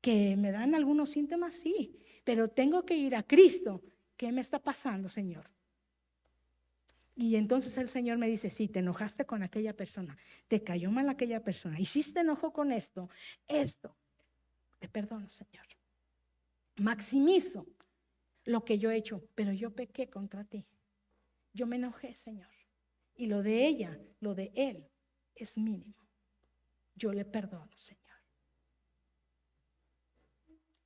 Que me dan algunos síntomas, sí. Pero tengo que ir a Cristo. ¿Qué me está pasando, Señor? Y entonces el Señor me dice, sí, te enojaste con aquella persona, te cayó mal aquella persona, hiciste enojo con esto, te perdono, Señor. Maximizo lo que yo he hecho, pero yo pequé contra ti. Yo me enojé, Señor. Y lo de ella, lo de él, es mínimo. Yo le perdono, Señor.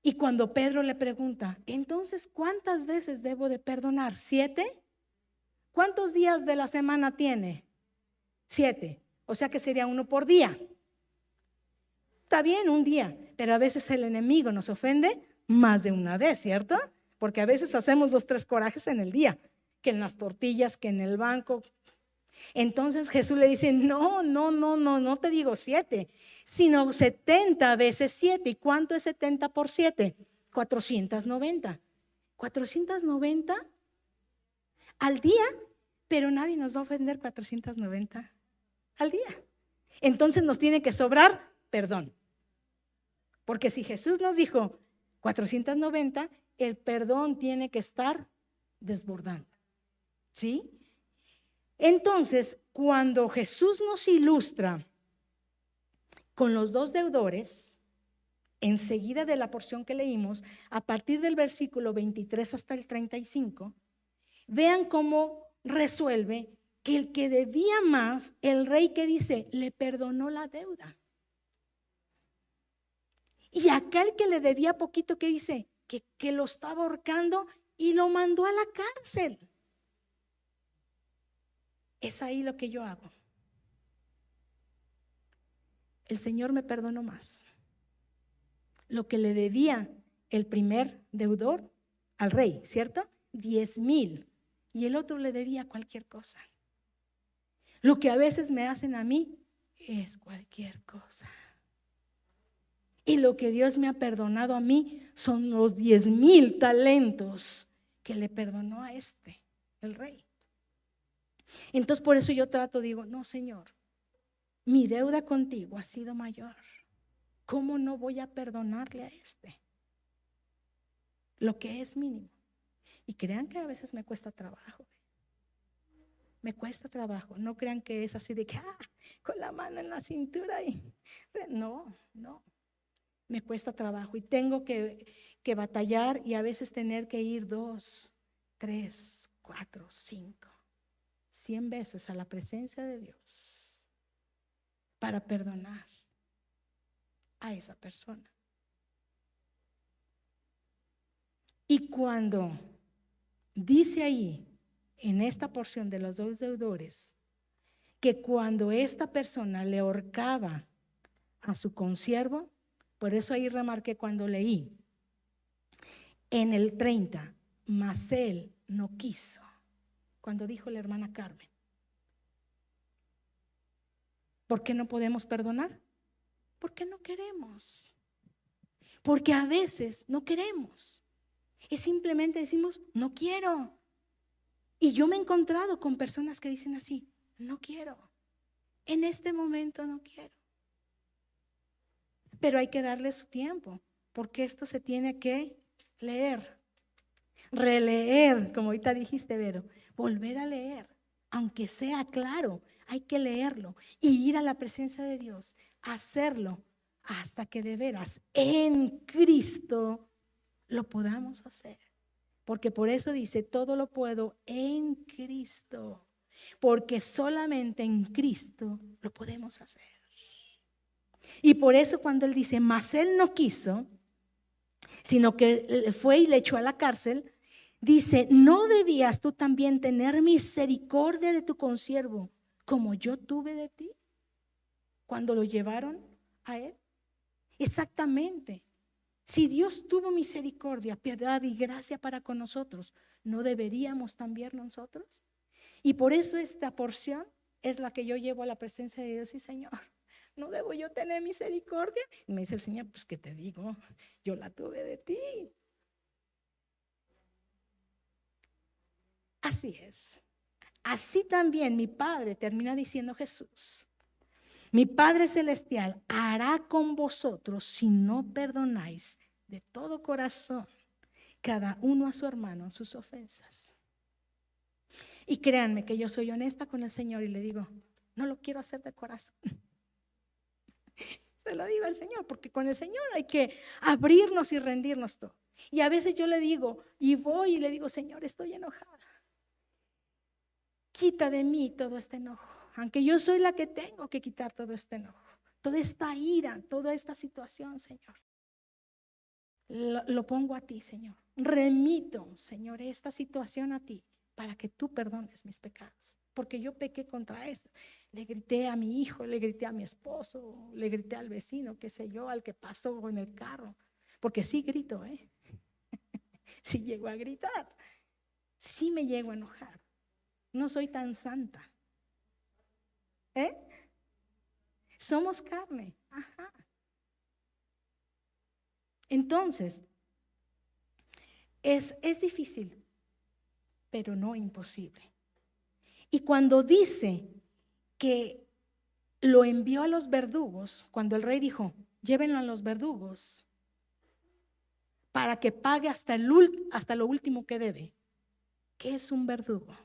Y cuando Pedro le pregunta, entonces, ¿cuántas veces debo de perdonar? ¿7? ¿Cuántos días de la semana tiene? 7. O sea que sería 1 por día. Está bien, un día, pero a veces el enemigo nos ofende más de una vez, ¿cierto? Porque a veces hacemos 2, 3 corajes en el día, que en las tortillas, que en el banco. Entonces Jesús le dice, no te digo 7, sino 70 veces 7. ¿Y cuánto es 70 por 7? 490. 490 al día, pero nadie nos va a ofender 490 al día. Entonces nos tiene que sobrar perdón. Porque si Jesús nos dijo 490, el perdón tiene que estar desbordando. ¿Sí? Entonces, cuando Jesús nos ilustra con los 2 deudores, enseguida de la porción que leímos, a partir del versículo 23 hasta el 35, vean cómo resuelve que el que debía más, el rey que dice, le perdonó la deuda. Y acá el que le debía poquito, que dice, que lo estaba ahorcando y lo mandó a la cárcel. Es ahí lo que yo hago. El Señor me perdonó más. Lo que le debía el primer deudor al rey, ¿cierto? 10,000. Y el otro le debía cualquier cosa. Lo que a veces me hacen a mí, es cualquier cosa. Y lo que Dios me ha perdonado a mí son los 10,000 talentos que le perdonó a el rey. Entonces por eso yo digo, no, Señor, mi deuda contigo ha sido mayor. ¿Cómo no voy a perdonarle a lo que es mínimo? Y crean que a veces me cuesta trabajo. Me cuesta trabajo. No crean que es así de que con la mano en la cintura no. Me cuesta trabajo y tengo que batallar y a veces tener que ir 2, 3, 4, 5, 100 veces a la presencia de Dios para perdonar a esa persona. Y cuando dice ahí, en esta porción de los 2 deudores, que cuando esta persona le ahorcaba a su consiervo, por eso ahí remarqué cuando leí en el 30, mas él no quiso, cuando dijo la hermana Carmen. ¿Por qué no podemos perdonar? Porque no queremos. Porque a veces no queremos. Y simplemente decimos, no quiero. Y yo me he encontrado con personas que dicen así, no quiero. En este momento no quiero. Pero hay que darle su tiempo, porque esto se tiene que leer, releer, como ahorita dijiste, Vero, volver a leer, aunque sea claro, hay que leerlo y ir a la presencia de Dios, hacerlo hasta que de veras en Cristo lo podamos hacer. Porque por eso dice, todo lo puedo en Cristo, porque solamente en Cristo lo podemos hacer. Y por eso cuando él dice, mas él no quiso, sino que fue y le echó a la cárcel, dice, ¿no debías tú también tener misericordia de tu consiervo como yo tuve de ti? Cuando lo llevaron a él. Exactamente. Si Dios tuvo misericordia, piedad y gracia para con nosotros, ¿no deberíamos también nosotros? Y por eso esta porción es la que yo llevo a la presencia de Dios y Señor. ¿No debo yo tener misericordia? Y me dice el Señor, pues ¿qué te digo? Yo la tuve de ti. Así es. Así también mi Padre, termina diciendo Jesús, mi Padre Celestial hará con vosotros si no perdonáis de todo corazón cada uno a su hermano sus ofensas. Y créanme que yo soy honesta con el Señor y le digo, no lo quiero hacer de corazón. Se lo digo al Señor, porque con el Señor hay que abrirnos y rendirnos todo. Y a veces yo le digo, y voy y le digo, Señor, estoy enojada. Quita de mí todo este enojo, aunque yo soy la que tengo que quitar todo este enojo, toda esta ira, toda esta situación, Señor. Lo pongo a ti, Señor. Remito, Señor, esta situación a ti para que tú perdones mis pecados. Porque yo pequé contra eso. Le grité a mi hijo, le grité a mi esposo, le grité al vecino, qué sé yo, al que pasó en el carro. Porque sí grito, sí llego a gritar. Sí me llego a enojar. No soy tan santa. Somos carne. Ajá. Entonces, es difícil, pero no imposible. Y cuando dice que lo envió a los verdugos, cuando el rey dijo, llévenlo a los verdugos para que pague hasta lo último que debe. ¿Qué es un verdugo?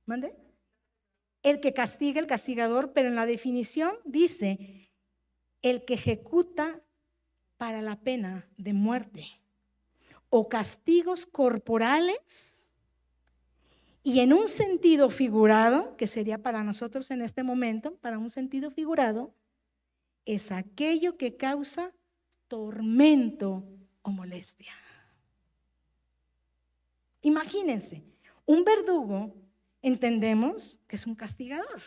¿Mande? El que castiga, el castigador, pero en la definición dice el que ejecuta para la pena de muerte o castigos corporales, y en un sentido figurado, que sería para nosotros en este momento, para un sentido figurado, es aquello que causa tormento o molestia. Imagínense, un verdugo entendemos que es un castigador,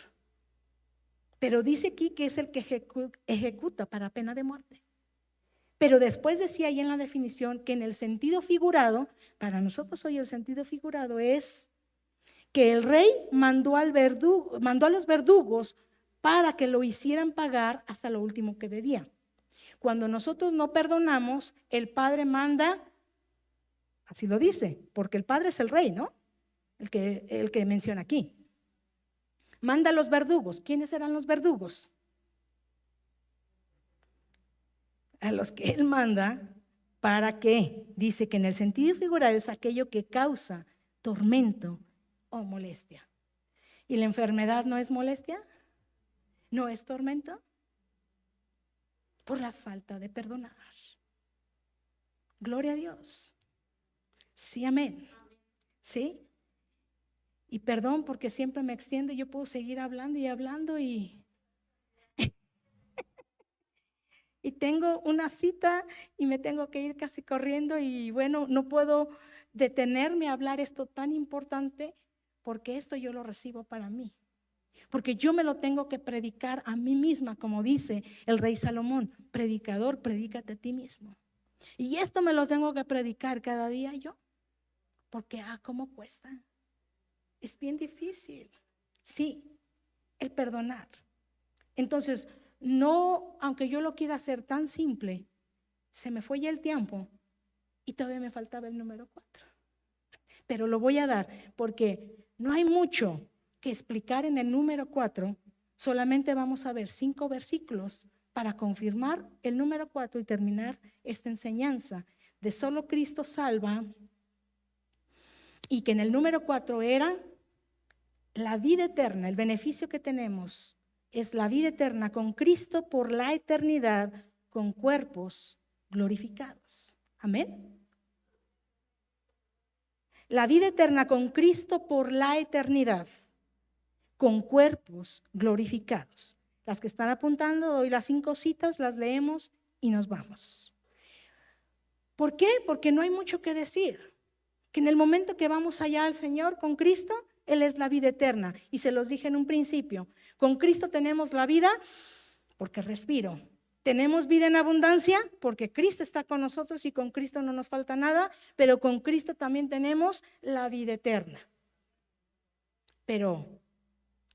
pero dice aquí que es el que ejecuta para pena de muerte. Pero después decía ahí en la definición que en el sentido figurado, para nosotros hoy el sentido figurado es que el rey mandó a los verdugos para que lo hicieran pagar hasta lo último que debía. Cuando nosotros no perdonamos, el Padre manda, así lo dice, porque el Padre es el rey, ¿no? El que menciona aquí. Manda a los verdugos. ¿Quiénes eran los verdugos? A los que Él manda. ¿Para qué? Dice que en el sentido figurado es aquello que causa tormento o molestia. ¿Y la enfermedad no es molestia? ¿No es tormento? Por la falta de perdonar. Gloria a Dios. Sí, amén. ¿Sí? Y perdón porque siempre me extiendo, yo puedo seguir hablando y hablando y tengo una cita y me tengo que ir casi corriendo y bueno, no puedo detenerme a hablar esto tan importante porque esto yo lo recibo para mí. Porque yo me lo tengo que predicar a mí misma, como dice el rey Salomón, predicador, predícate a ti mismo. Y esto me lo tengo que predicar cada día yo, porque ¿cómo cuesta? Es bien difícil, sí, el perdonar. Entonces, no, aunque yo lo quiera hacer tan simple, se me fue ya el tiempo y todavía me faltaba el número 4. Pero lo voy a dar porque no hay mucho que explicar en el número 4, solamente vamos a ver 5 versículos para confirmar el número 4 y terminar esta enseñanza de solo Cristo salva, y que en el número 4 era la vida eterna. El beneficio que tenemos es la vida eterna con Cristo por la eternidad, con cuerpos glorificados. Amén. La vida eterna con Cristo por la eternidad, con cuerpos glorificados. Las que están apuntando hoy, las 5 citas, las leemos y nos vamos. ¿Por qué? Porque no hay mucho que decir. Que en el momento que vamos allá al Señor con Cristo, Él es la vida eterna. Y se los dije en un principio, con Cristo tenemos la vida porque respiro. Tenemos vida en abundancia porque Cristo está con nosotros y con Cristo no nos falta nada, pero con Cristo también tenemos la vida eterna. Pero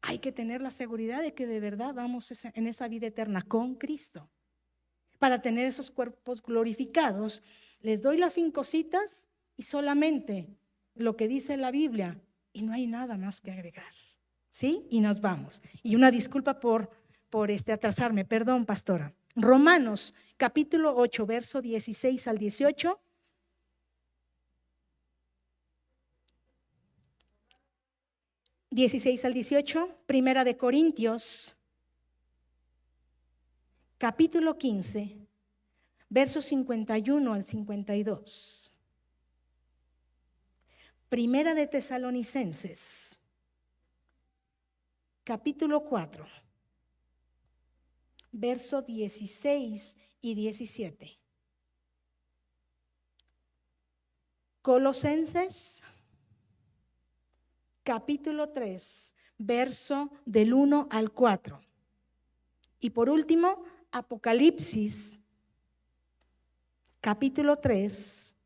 hay que tener la seguridad de que de verdad vamos en esa vida eterna con Cristo. Para tener esos cuerpos glorificados, les doy las 5 citas y solamente lo que dice la Biblia y no hay nada más que agregar. ¿Sí? Y nos vamos. Y una disculpa por atrasarme, perdón, pastora. Romanos capítulo 8, verso 16 al 18. Primera de Corintios, capítulo 15, versos 51 al 52. Primera de Tesalonicenses, capítulo 4, verso 16 y 17. Colosenses, capítulo 3, verso del 1 al 4. Y por último, Apocalipsis, capítulo 3,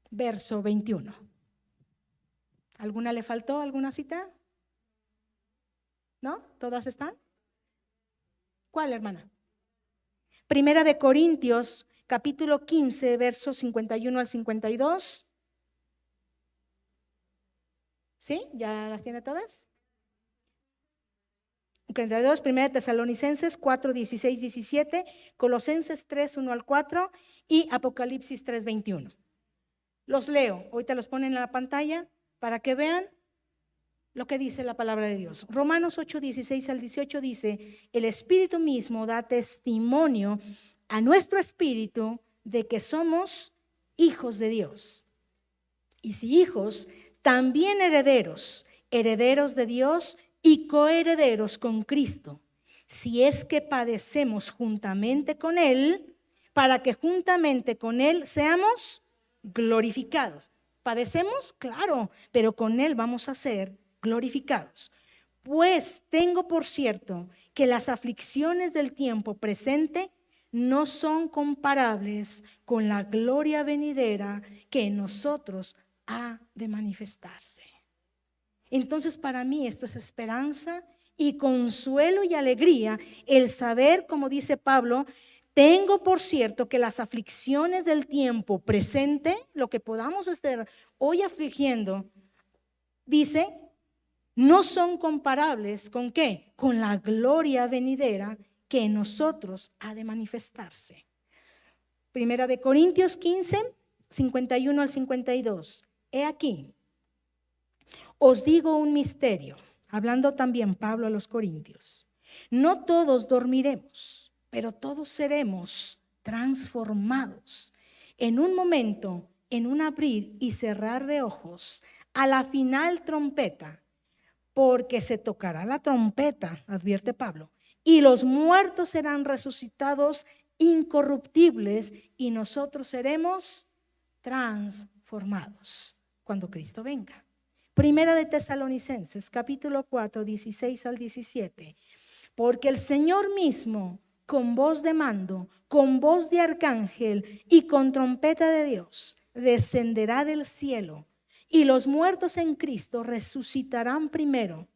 verso 21. ¿Alguna le faltó? ¿Alguna cita? ¿No? ¿Todas están? ¿Cuál, hermana? Primera de Corintios, capítulo 15, versos 51 al 52. ¿Sí? ¿Ya las tiene todas? 52, Primera de Tesalonicenses 4, 16, 17, Colosenses 3, 1 al 4 y Apocalipsis 3, 21. Los leo, ahorita los ponen en la pantalla para que vean lo que dice la palabra de Dios. Romanos 8, 16 al 18 dice: el Espíritu mismo da testimonio a nuestro espíritu de que somos hijos de Dios. Y si hijos, también herederos, herederos de Dios y coherederos con Cristo, si es que padecemos juntamente con Él, para que juntamente con Él seamos glorificados. ¿Padecemos? Claro, pero con Él vamos a ser glorificados. Pues tengo por cierto que las aflicciones del tiempo presente no son comparables con la gloria venidera que en nosotros ha de manifestarse. Entonces para mí esto es esperanza y consuelo y alegría, el saber, como dice Pablo, tengo por cierto que las aflicciones del tiempo presente, lo que podamos estar hoy afligiendo, dice, no son comparables ¿con qué? Con la gloria venidera que en nosotros ha de manifestarse. Primera de Corintios 15, 51 al 52. He aquí, os digo un misterio, hablando también Pablo a los Corintios. No todos dormiremos, pero todos seremos transformados en un momento, en un abrir y cerrar de ojos, a la final trompeta, porque se tocará la trompeta, advierte Pablo, y los muertos serán resucitados incorruptibles y nosotros seremos transformados cuando Cristo venga. Primera de Tesalonicenses, capítulo 4, 16 al 17. Porque el Señor mismo, con voz de mando, con voz de arcángel y con trompeta de Dios, descenderá del cielo, y los muertos en Cristo resucitarán primero.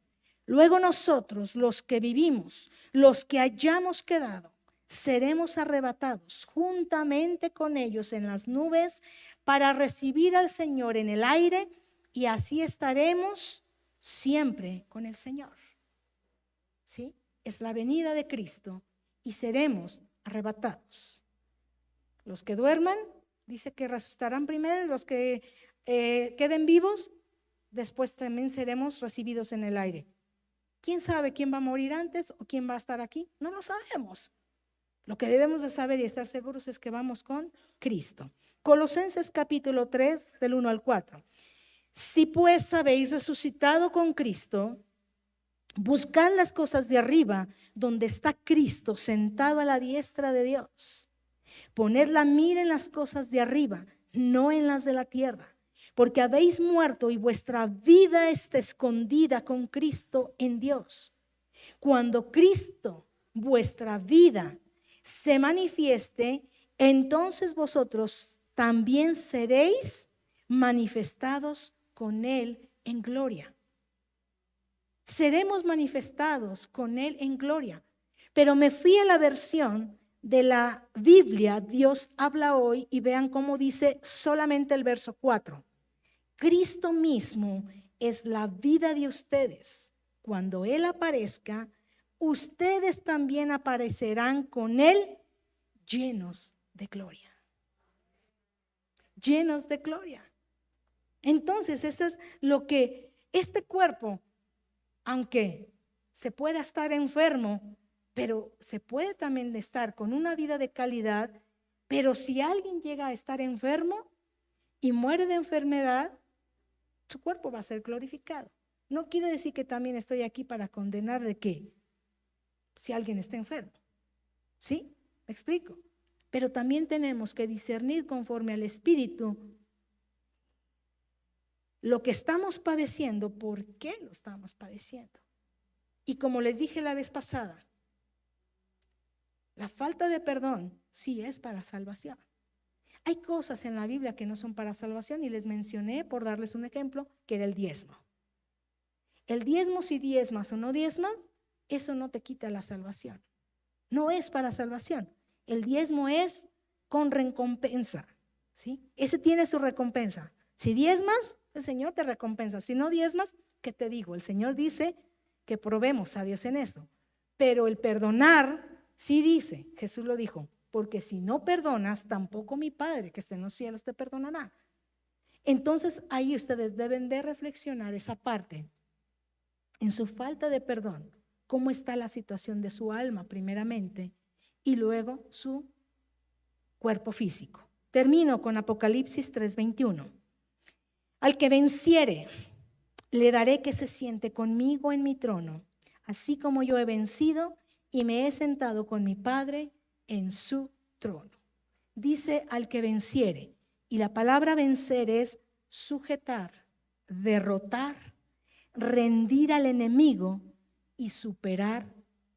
Luego nosotros, los que vivimos, los que hayamos quedado, seremos arrebatados juntamente con ellos en las nubes para recibir al Señor en el aire, y así estaremos siempre con el Señor. ¿Sí? Es la venida de Cristo y seremos arrebatados. Los que duerman, dice que resucitarán primero, y los que queden vivos, después también seremos recibidos en el aire. ¿Quién sabe quién va a morir antes o quién va a estar aquí? No lo sabemos. Lo que debemos de saber y estar seguros es que vamos con Cristo. Colosenses capítulo 3, del 1 al 4. Si pues habéis resucitado con Cristo, buscad las cosas de arriba, donde está Cristo sentado a la diestra de Dios. Poned la mira en las cosas de arriba, no en las de la tierra, porque habéis muerto y vuestra vida está escondida con Cristo en Dios. Cuando Cristo, vuestra vida, se manifieste, entonces vosotros también seréis manifestados con Él en gloria. Seremos manifestados con Él en gloria. Pero me fui a la versión de la Biblia, Dios habla hoy, y vean cómo dice solamente el verso 4. Cristo mismo es la vida de ustedes. Cuando Él aparezca, ustedes también aparecerán con Él llenos de gloria. Llenos de gloria. Entonces, eso es lo que este cuerpo, aunque se pueda estar enfermo, pero se puede también estar con una vida de calidad. Pero si alguien llega a estar enfermo y muere de enfermedad, su cuerpo va a ser glorificado. No quiere decir que también estoy aquí para condenar de que si alguien está enfermo. ¿Sí? ¿Me explico? Pero también tenemos que discernir conforme al Espíritu lo que estamos padeciendo, por qué lo estamos padeciendo. Y como les dije la vez pasada, la falta de perdón sí es para salvación. Hay cosas en la Biblia que no son para salvación y les mencioné, por darles un ejemplo, que era el diezmo. El diezmo, si diezmas o no diezmas, eso no te quita la salvación. No es para salvación. El diezmo es con recompensa, ¿sí? Ese tiene su recompensa. Si diezmas, el Señor te recompensa. Si no diezmas, ¿qué te digo? El Señor dice que probemos a Dios en eso. Pero el perdonar, sí dice, Jesús lo dijo, porque si no perdonas, tampoco mi Padre que está en los cielos te perdonará. Entonces ahí ustedes deben de reflexionar esa parte. En su falta de perdón, cómo está la situación de su alma primeramente y luego su cuerpo físico. Termino con Apocalipsis 3:21. Al que venciere, le daré que se siente conmigo en mi trono, así como yo he vencido y me he sentado con mi Padre en su trono. Dice al que venciere, y la palabra vencer es sujetar, derrotar, rendir al enemigo y superar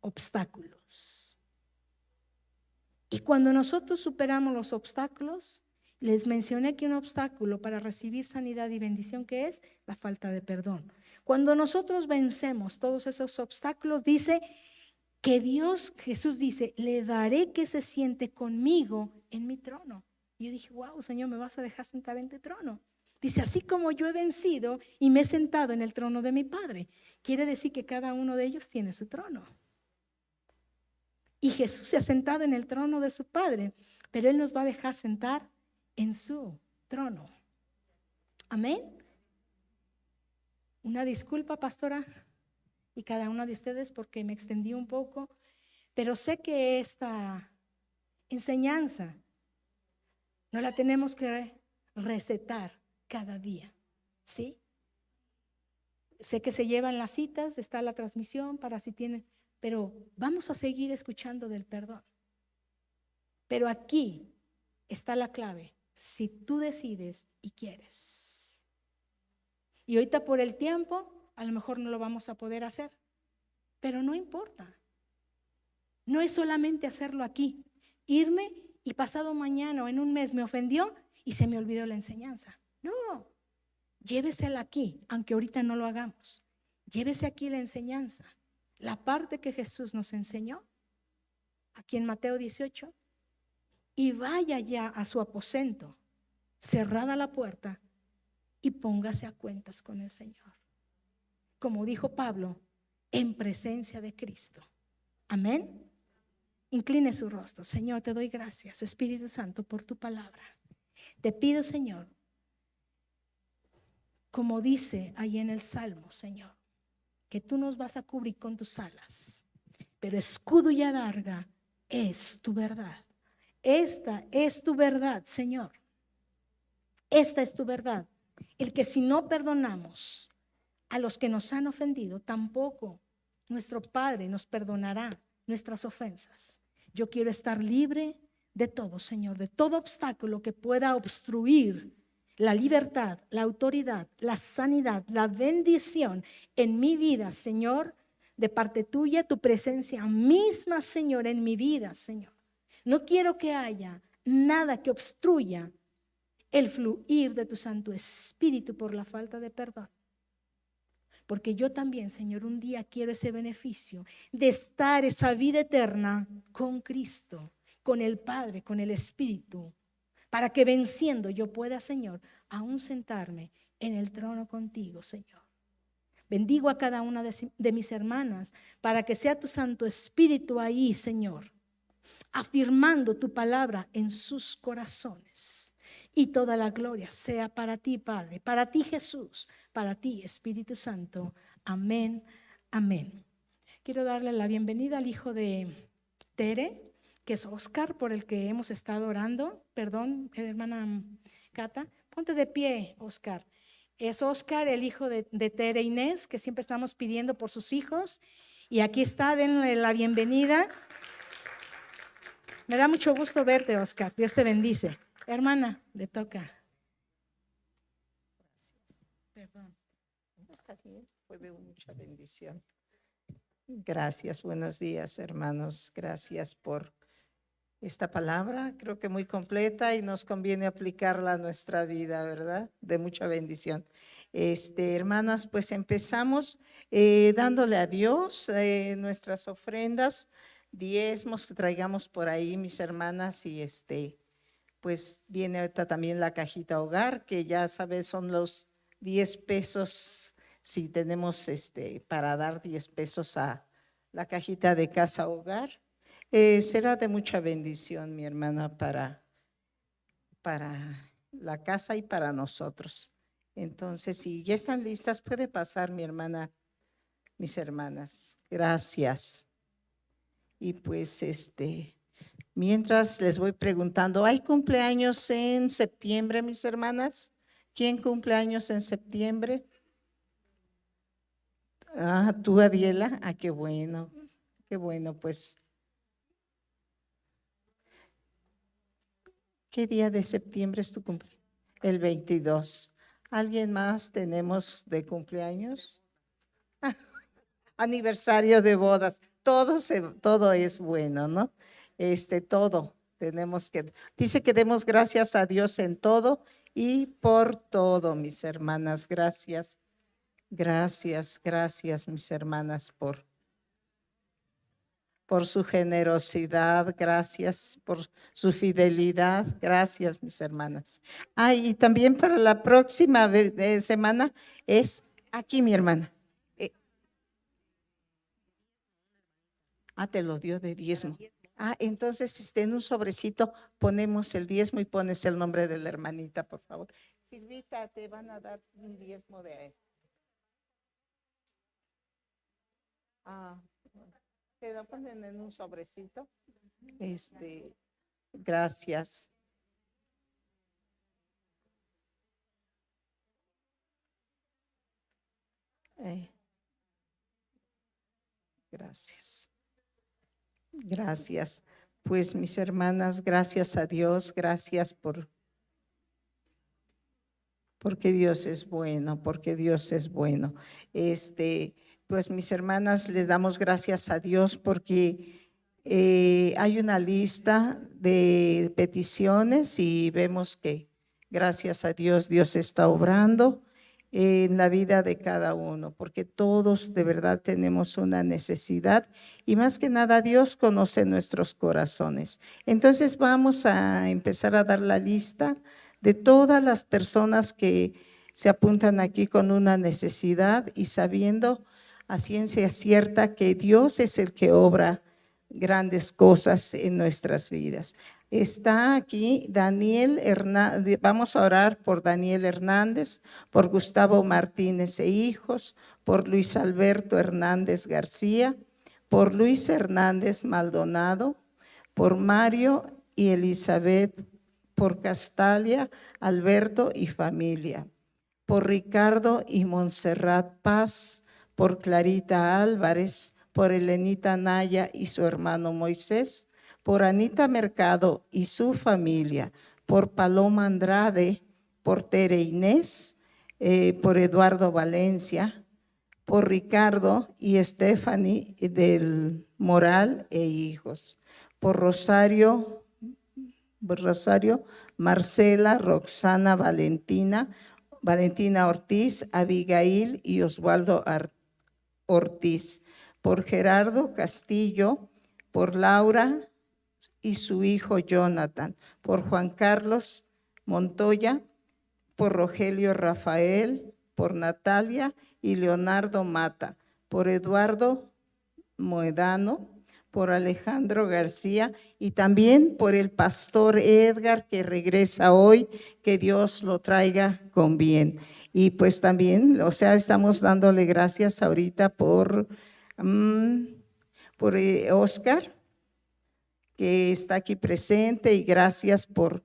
obstáculos. Y cuando nosotros superamos los obstáculos, Les mencioné que un obstáculo para recibir sanidad y bendición, ¿qué es? La falta de perdón. Cuando nosotros vencemos todos esos obstáculos, dice que Dios, Jesús dice, le daré que se siente conmigo en mi trono. Y yo dije, wow, Señor, ¿me vas a dejar sentar en tu trono? Dice, así como yo he vencido y me he sentado en el trono de mi Padre. Quiere decir que cada uno de ellos tiene su trono. Y Jesús se ha sentado en el trono de su Padre, pero Él nos va a dejar sentar en su trono. Amén. Una disculpa, pastora, y cada uno de ustedes porque me extendí un poco, pero sé que esta enseñanza no la tenemos que recetar cada día, ¿sí? Sé que se llevan las citas, está la transmisión para si tienen, pero vamos a seguir escuchando del perdón. Pero aquí está la clave, si tú decides y quieres. Y ahorita por el tiempo, a lo mejor no lo vamos a poder hacer, pero no importa. No es solamente hacerlo aquí, irme y pasado mañana o en un mes me ofendió y se me olvidó la enseñanza. No, llévesela aquí, aunque ahorita no lo hagamos. Llévese aquí la enseñanza, la parte que Jesús nos enseñó, aquí en Mateo 18, y vaya ya a su aposento, cerrada la puerta, y póngase a cuentas con el Señor. Como dijo Pablo, en presencia de Cristo. Amén. Incline su rostro. Señor, te doy gracias, Espíritu Santo, por tu palabra. Te pido, Señor, como dice ahí en el Salmo, Señor, que tú nos vas a cubrir con tus alas, pero escudo y adarga es tu verdad. Esta es tu verdad, Señor. Esta es tu verdad. El que si no perdonamos a los que nos han ofendido, tampoco nuestro Padre nos perdonará nuestras ofensas. Yo quiero estar libre de todo, Señor, de todo obstáculo que pueda obstruir la libertad, la autoridad, la sanidad, la bendición en mi vida, Señor, de parte tuya, tu presencia misma, Señor, en mi vida, Señor. No quiero que haya nada que obstruya el fluir de tu Santo Espíritu por la falta de perdón. Porque yo también, Señor, un día quiero ese beneficio de estar esa vida eterna con Cristo, con el Padre, con el Espíritu, para que venciendo yo pueda, Señor, aún sentarme en el trono contigo, Señor. Bendigo a cada una de mis hermanas para que sea tu Santo Espíritu ahí, Señor, afirmando tu palabra en sus corazones. Y toda la gloria sea para ti, Padre, para ti, Jesús, para ti, Espíritu Santo. Amén, amén. Quiero darle la bienvenida al hijo de Tere, que es Oscar, por el que hemos estado orando. Perdón, hermana Cata. Ponte de pie, Oscar. Es Oscar, el hijo de Tere Inés, que siempre estamos pidiendo por sus hijos. Y aquí está, denle la bienvenida. Me da mucho gusto verte, Oscar. Dios te bendice. Hermana, le toca. Gracias. Perdón. Está bien, fue de mucha bendición. Gracias, buenos días, hermanos. Gracias por esta palabra, creo que muy completa y nos conviene aplicarla a nuestra vida, ¿verdad? De mucha bendición. Hermanas, pues empezamos dándole a Dios nuestras ofrendas, diezmos que traigamos por ahí, mis hermanas, y pues viene ahorita también la cajita hogar, que ya sabes, son los 10 pesos, si tenemos para dar 10 pesos a la cajita de casa hogar. Será de mucha bendición, mi hermana, para la casa y para nosotros. Entonces, si ya están listas, puede pasar, mi hermana, mis hermanas. Gracias. Y pues, mientras les voy preguntando, ¿hay cumpleaños en septiembre, mis hermanas? ¿Quién cumple años en septiembre? Ah, tú, Adiela. Ah, qué bueno, pues. ¿Qué día de septiembre es tu cumpleaños? El 22. ¿Alguien más tenemos de cumpleaños? Aniversario de bodas. Todo es bueno, ¿no? Todo. Dice que demos gracias a Dios en todo y por todo, mis hermanas. Gracias, gracias, gracias, mis hermanas, por su generosidad, gracias por su fidelidad, gracias, mis hermanas. Y también para la próxima semana es aquí, mi hermana. Te lo dio de diezmo. Entonces, en un sobrecito ponemos el diezmo y pones el nombre de la hermanita, por favor. Silvita, te van a dar un diezmo de él. Te lo ponen en un sobrecito. Gracias. Gracias. Gracias. Pues mis hermanas, gracias a Dios, gracias porque Dios es bueno, porque Dios es bueno. Pues mis hermanas, les damos gracias a Dios porque hay una lista de peticiones y vemos que gracias a Dios, Dios está obrando en la vida de cada uno, porque todos de verdad tenemos una necesidad y más que nada Dios conoce nuestros corazones. Entonces vamos a empezar a dar la lista de todas las personas que se apuntan aquí con una necesidad y sabiendo a ciencia cierta que Dios es el que obra grandes cosas en nuestras vidas. Está aquí Daniel Hernández, vamos a orar por Daniel Hernández, por Gustavo Martínez e hijos, por Luis Alberto Hernández García, por Luis Hernández Maldonado, por Mario y Elizabeth, por Castalia, Alberto y familia, por Ricardo y Montserrat Paz, por Clarita Álvarez, por Elenita Naya y su hermano Moisés, por Anita Mercado y su familia, por Paloma Andrade, por Tere Inés, por Eduardo Valencia, por Ricardo y Stephanie del Moral e hijos, por Rosario, Marcela, Roxana, Valentina Ortiz, Abigail y Osvaldo Ortiz, por Gerardo Castillo, por Laura y su hijo Jonathan, por Juan Carlos Montoya, por Rogelio Rafael, por Natalia y Leonardo Mata, por Eduardo Moedano, por Alejandro García y también por el pastor Edgar que regresa hoy, que Dios lo traiga con bien. Y pues también, estamos dándole gracias ahorita por Oscar, que está aquí presente, y gracias por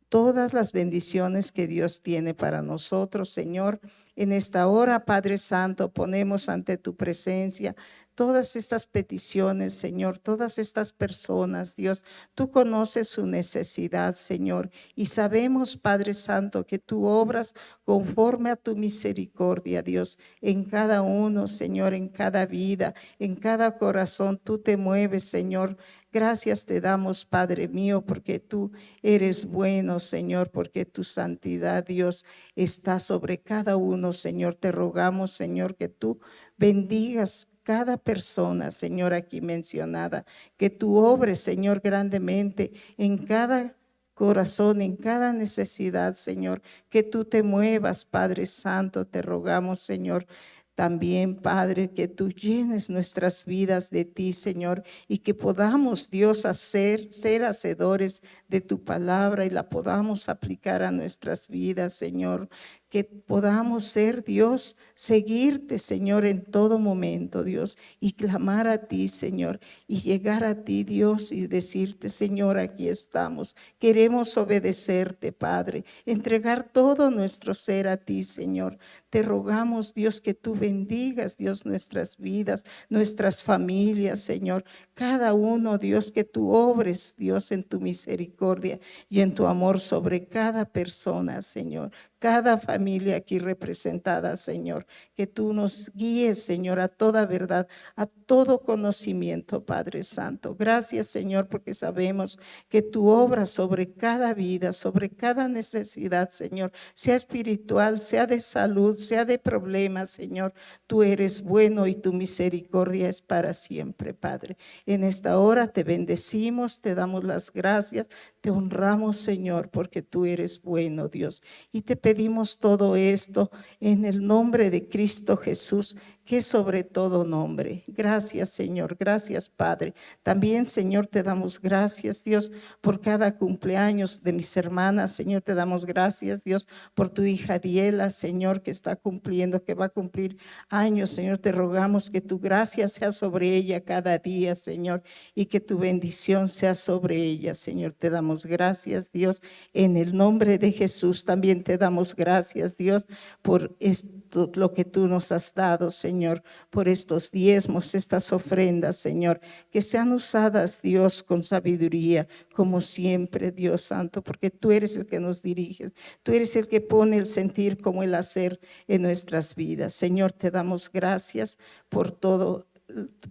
todas las bendiciones que Dios tiene para nosotros, Señor. En esta hora, Padre Santo, ponemos ante tu presencia todas estas peticiones, Señor, todas estas personas, Dios. Tú conoces su necesidad, Señor, y sabemos, Padre Santo, que tú obras conforme a tu misericordia, Dios, en cada uno, Señor, en cada vida, en cada corazón. Tú te mueves, Señor. Gracias te damos, Padre mío, porque tú eres bueno, Señor, porque tu santidad, Dios, está sobre cada uno, Señor. Te rogamos, Señor, que tú bendigas cada persona, Señor, aquí mencionada, que tú obres, Señor, grandemente en cada corazón, en cada necesidad, Señor, que tú te muevas, Padre Santo, te rogamos, Señor. También, Padre, que tú llenes nuestras vidas de ti, Señor, y que podamos, Dios, ser hacedores de tu palabra y la podamos aplicar a nuestras vidas, Señor. Que podamos ser, Dios, seguirte, Señor, en todo momento, Dios, y clamar a ti, Señor, y llegar a ti, Dios, y decirte, Señor, aquí estamos. Queremos obedecerte, Padre, entregar todo nuestro ser a ti, Señor. Te rogamos, Dios, que tú bendigas, Dios, nuestras vidas, nuestras familias, Señor. Cada uno, Dios, que tú obres, Dios, en tu misericordia. misericordia y en tu amor sobre cada persona, Señor, cada familia aquí representada, Señor, que tú nos guíes, Señor, a toda verdad, a todo conocimiento, Padre Santo. Gracias, Señor, porque sabemos que tu obra sobre cada vida, sobre cada necesidad, Señor, sea espiritual, sea de salud, sea de problemas, Señor, tú eres bueno y tu misericordia es para siempre, Padre. En esta hora te bendecimos, te damos las gracias, te honramos, Señor, porque tú eres bueno, Dios. Y te pedimos todo esto en el nombre de Cristo Jesús, que es sobre todo nombre. Gracias, Señor. Gracias, Padre. También, Señor, te damos gracias, Dios, por cada cumpleaños de mis hermanas. Señor, te damos gracias, Dios, por tu hija Diela, Señor, que está cumpliendo, que va a cumplir años. Señor, te rogamos que tu gracia sea sobre ella cada día, Señor, y que tu bendición sea sobre ella, Señor. Te damos gracias, Dios, en el nombre de Jesús. También te damos gracias, Dios, por esto, lo que tú nos has dado, Señor, por estos diezmos, estas ofrendas, Señor, que sean usadas, Dios, con sabiduría, como siempre, Dios Santo, porque tú eres el que nos diriges, tú eres el que pone el sentir como el hacer en nuestras vidas. Señor, te damos gracias por todo,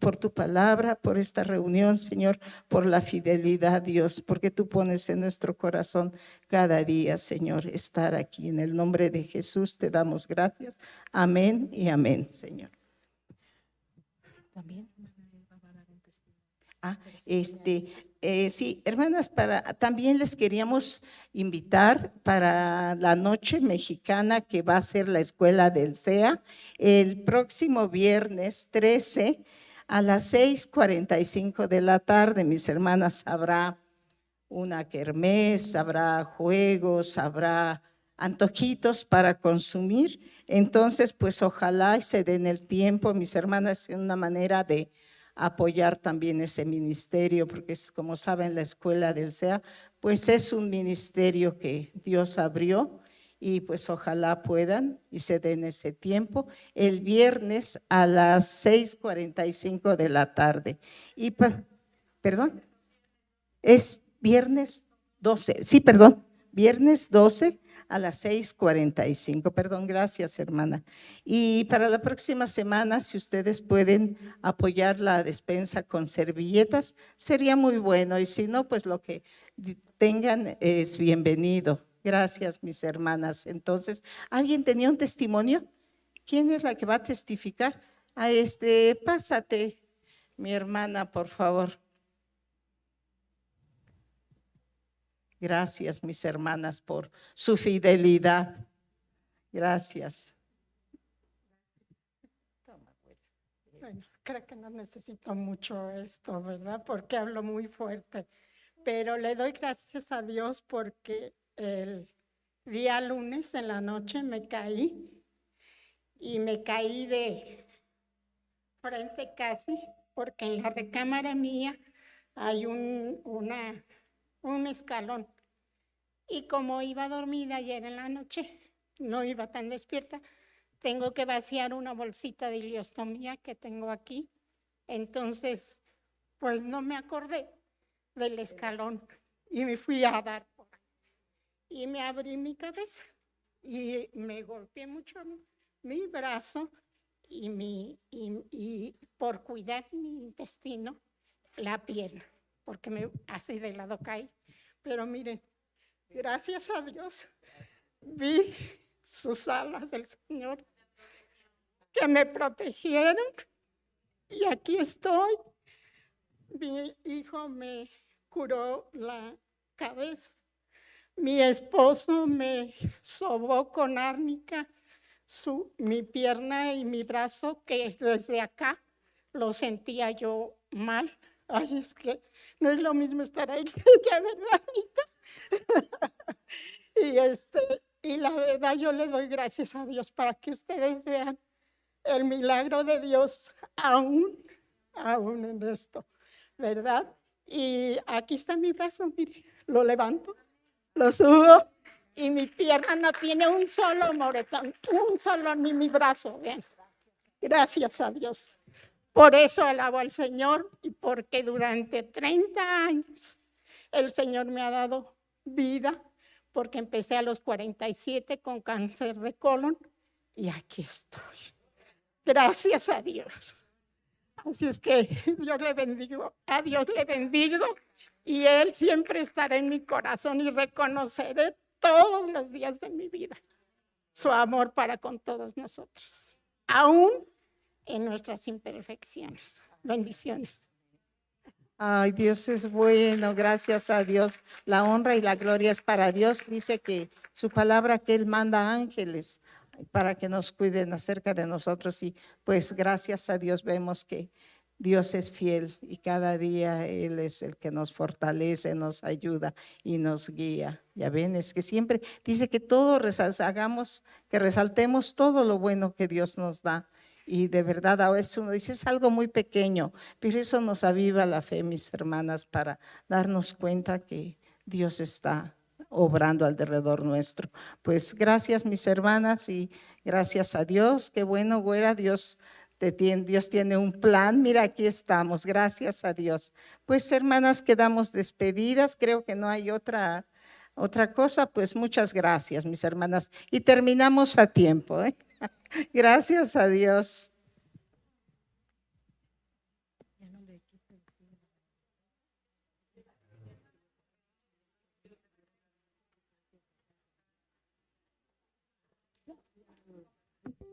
por tu palabra, por esta reunión, Señor, por la fidelidad, Dios, porque tú pones en nuestro corazón cada día, Señor, estar aquí. En el nombre de Jesús te damos gracias. Amén y amén, Señor. También. Sí, hermanas, también les queríamos invitar para la noche mexicana que va a ser la escuela del SEA el próximo viernes 13 a las 6:45 de la tarde. Mis hermanas, habrá una kermés, habrá juegos, habrá antojitos para consumir. Entonces, pues ojalá se den el tiempo, mis hermanas, en una manera de apoyar también ese ministerio, porque es, como saben, la escuela del SEA, pues es un ministerio que Dios abrió y pues ojalá puedan y se den ese tiempo el viernes a las 6:45 de la tarde. Y perdón, es viernes 12, sí, perdón, viernes 12 a las 6:45, perdón, gracias, hermana. Y para la próxima semana, si ustedes pueden apoyar la despensa con servilletas, sería muy bueno, y si no, pues lo que tengan es bienvenido. Gracias, mis hermanas. Entonces, ¿alguien tenía un testimonio? ¿Quién es la que va a testificar? Pásate, mi hermana, por favor. Gracias, mis hermanas, por su fidelidad. Gracias. Bueno, creo que no necesito mucho esto, ¿verdad? Porque hablo muy fuerte. Pero le doy gracias a Dios porque el día lunes en la noche me caí y me caí de frente casi, porque en la recámara mía hay un escalón. Y como iba dormida ayer en la noche, no iba tan despierta, tengo que vaciar una bolsita de ileostomía que tengo aquí. Entonces, pues no me acordé del escalón y me fui a dar por ahí. Y me abrí mi cabeza y me golpeé mucho mi brazo y por cuidar mi intestino, la pierna, porque así de lado caí. Pero miren, gracias a Dios, vi sus alas del Señor que me protegieron y aquí estoy. Mi hijo me curó la cabeza, mi esposo me sobó con árnica mi pierna y mi brazo, que desde acá lo sentía yo mal. Ay, es que no es lo mismo estar ahí que allá, ¿verdad? Y la verdad yo le doy gracias a Dios para que ustedes vean el milagro de Dios aún en esto, ¿verdad? Y aquí está mi brazo, mire, lo levanto, lo subo y mi pierna no tiene un solo moretón, ni mi brazo, vean. Gracias a Dios. Por eso alabo al Señor y porque durante 30 años el Señor me ha dado vida, porque empecé a los 47 con cáncer de colon y aquí estoy. Gracias a Dios. Así es que Dios le bendigo, a Dios le bendigo y Él siempre estará en mi corazón y reconoceré todos los días de mi vida su amor para con todos nosotros, aún en nuestras imperfecciones. Bendiciones. Ay, Dios es bueno, gracias a Dios. La honra y la gloria es para Dios. Dice que su palabra, que Él manda ángeles para que nos cuiden acerca de nosotros. Y pues gracias a Dios vemos que Dios es fiel y cada día Él es el que nos fortalece, nos ayuda y nos guía. Ya ven, es que siempre dice que todo hagamos, que resaltemos todo lo bueno que Dios nos da. Y de verdad, a veces uno dice, es algo muy pequeño, pero eso nos aviva la fe, mis hermanas, para darnos cuenta que Dios está obrando alrededor nuestro. Pues gracias, mis hermanas, y gracias a Dios. Qué bueno, güera, Dios tiene un plan. Mira, aquí estamos, gracias a Dios. Pues hermanas, quedamos despedidas. Creo que no hay otra cosa. Pues muchas gracias, mis hermanas. Y terminamos a tiempo, ¿eh? Gracias a Dios.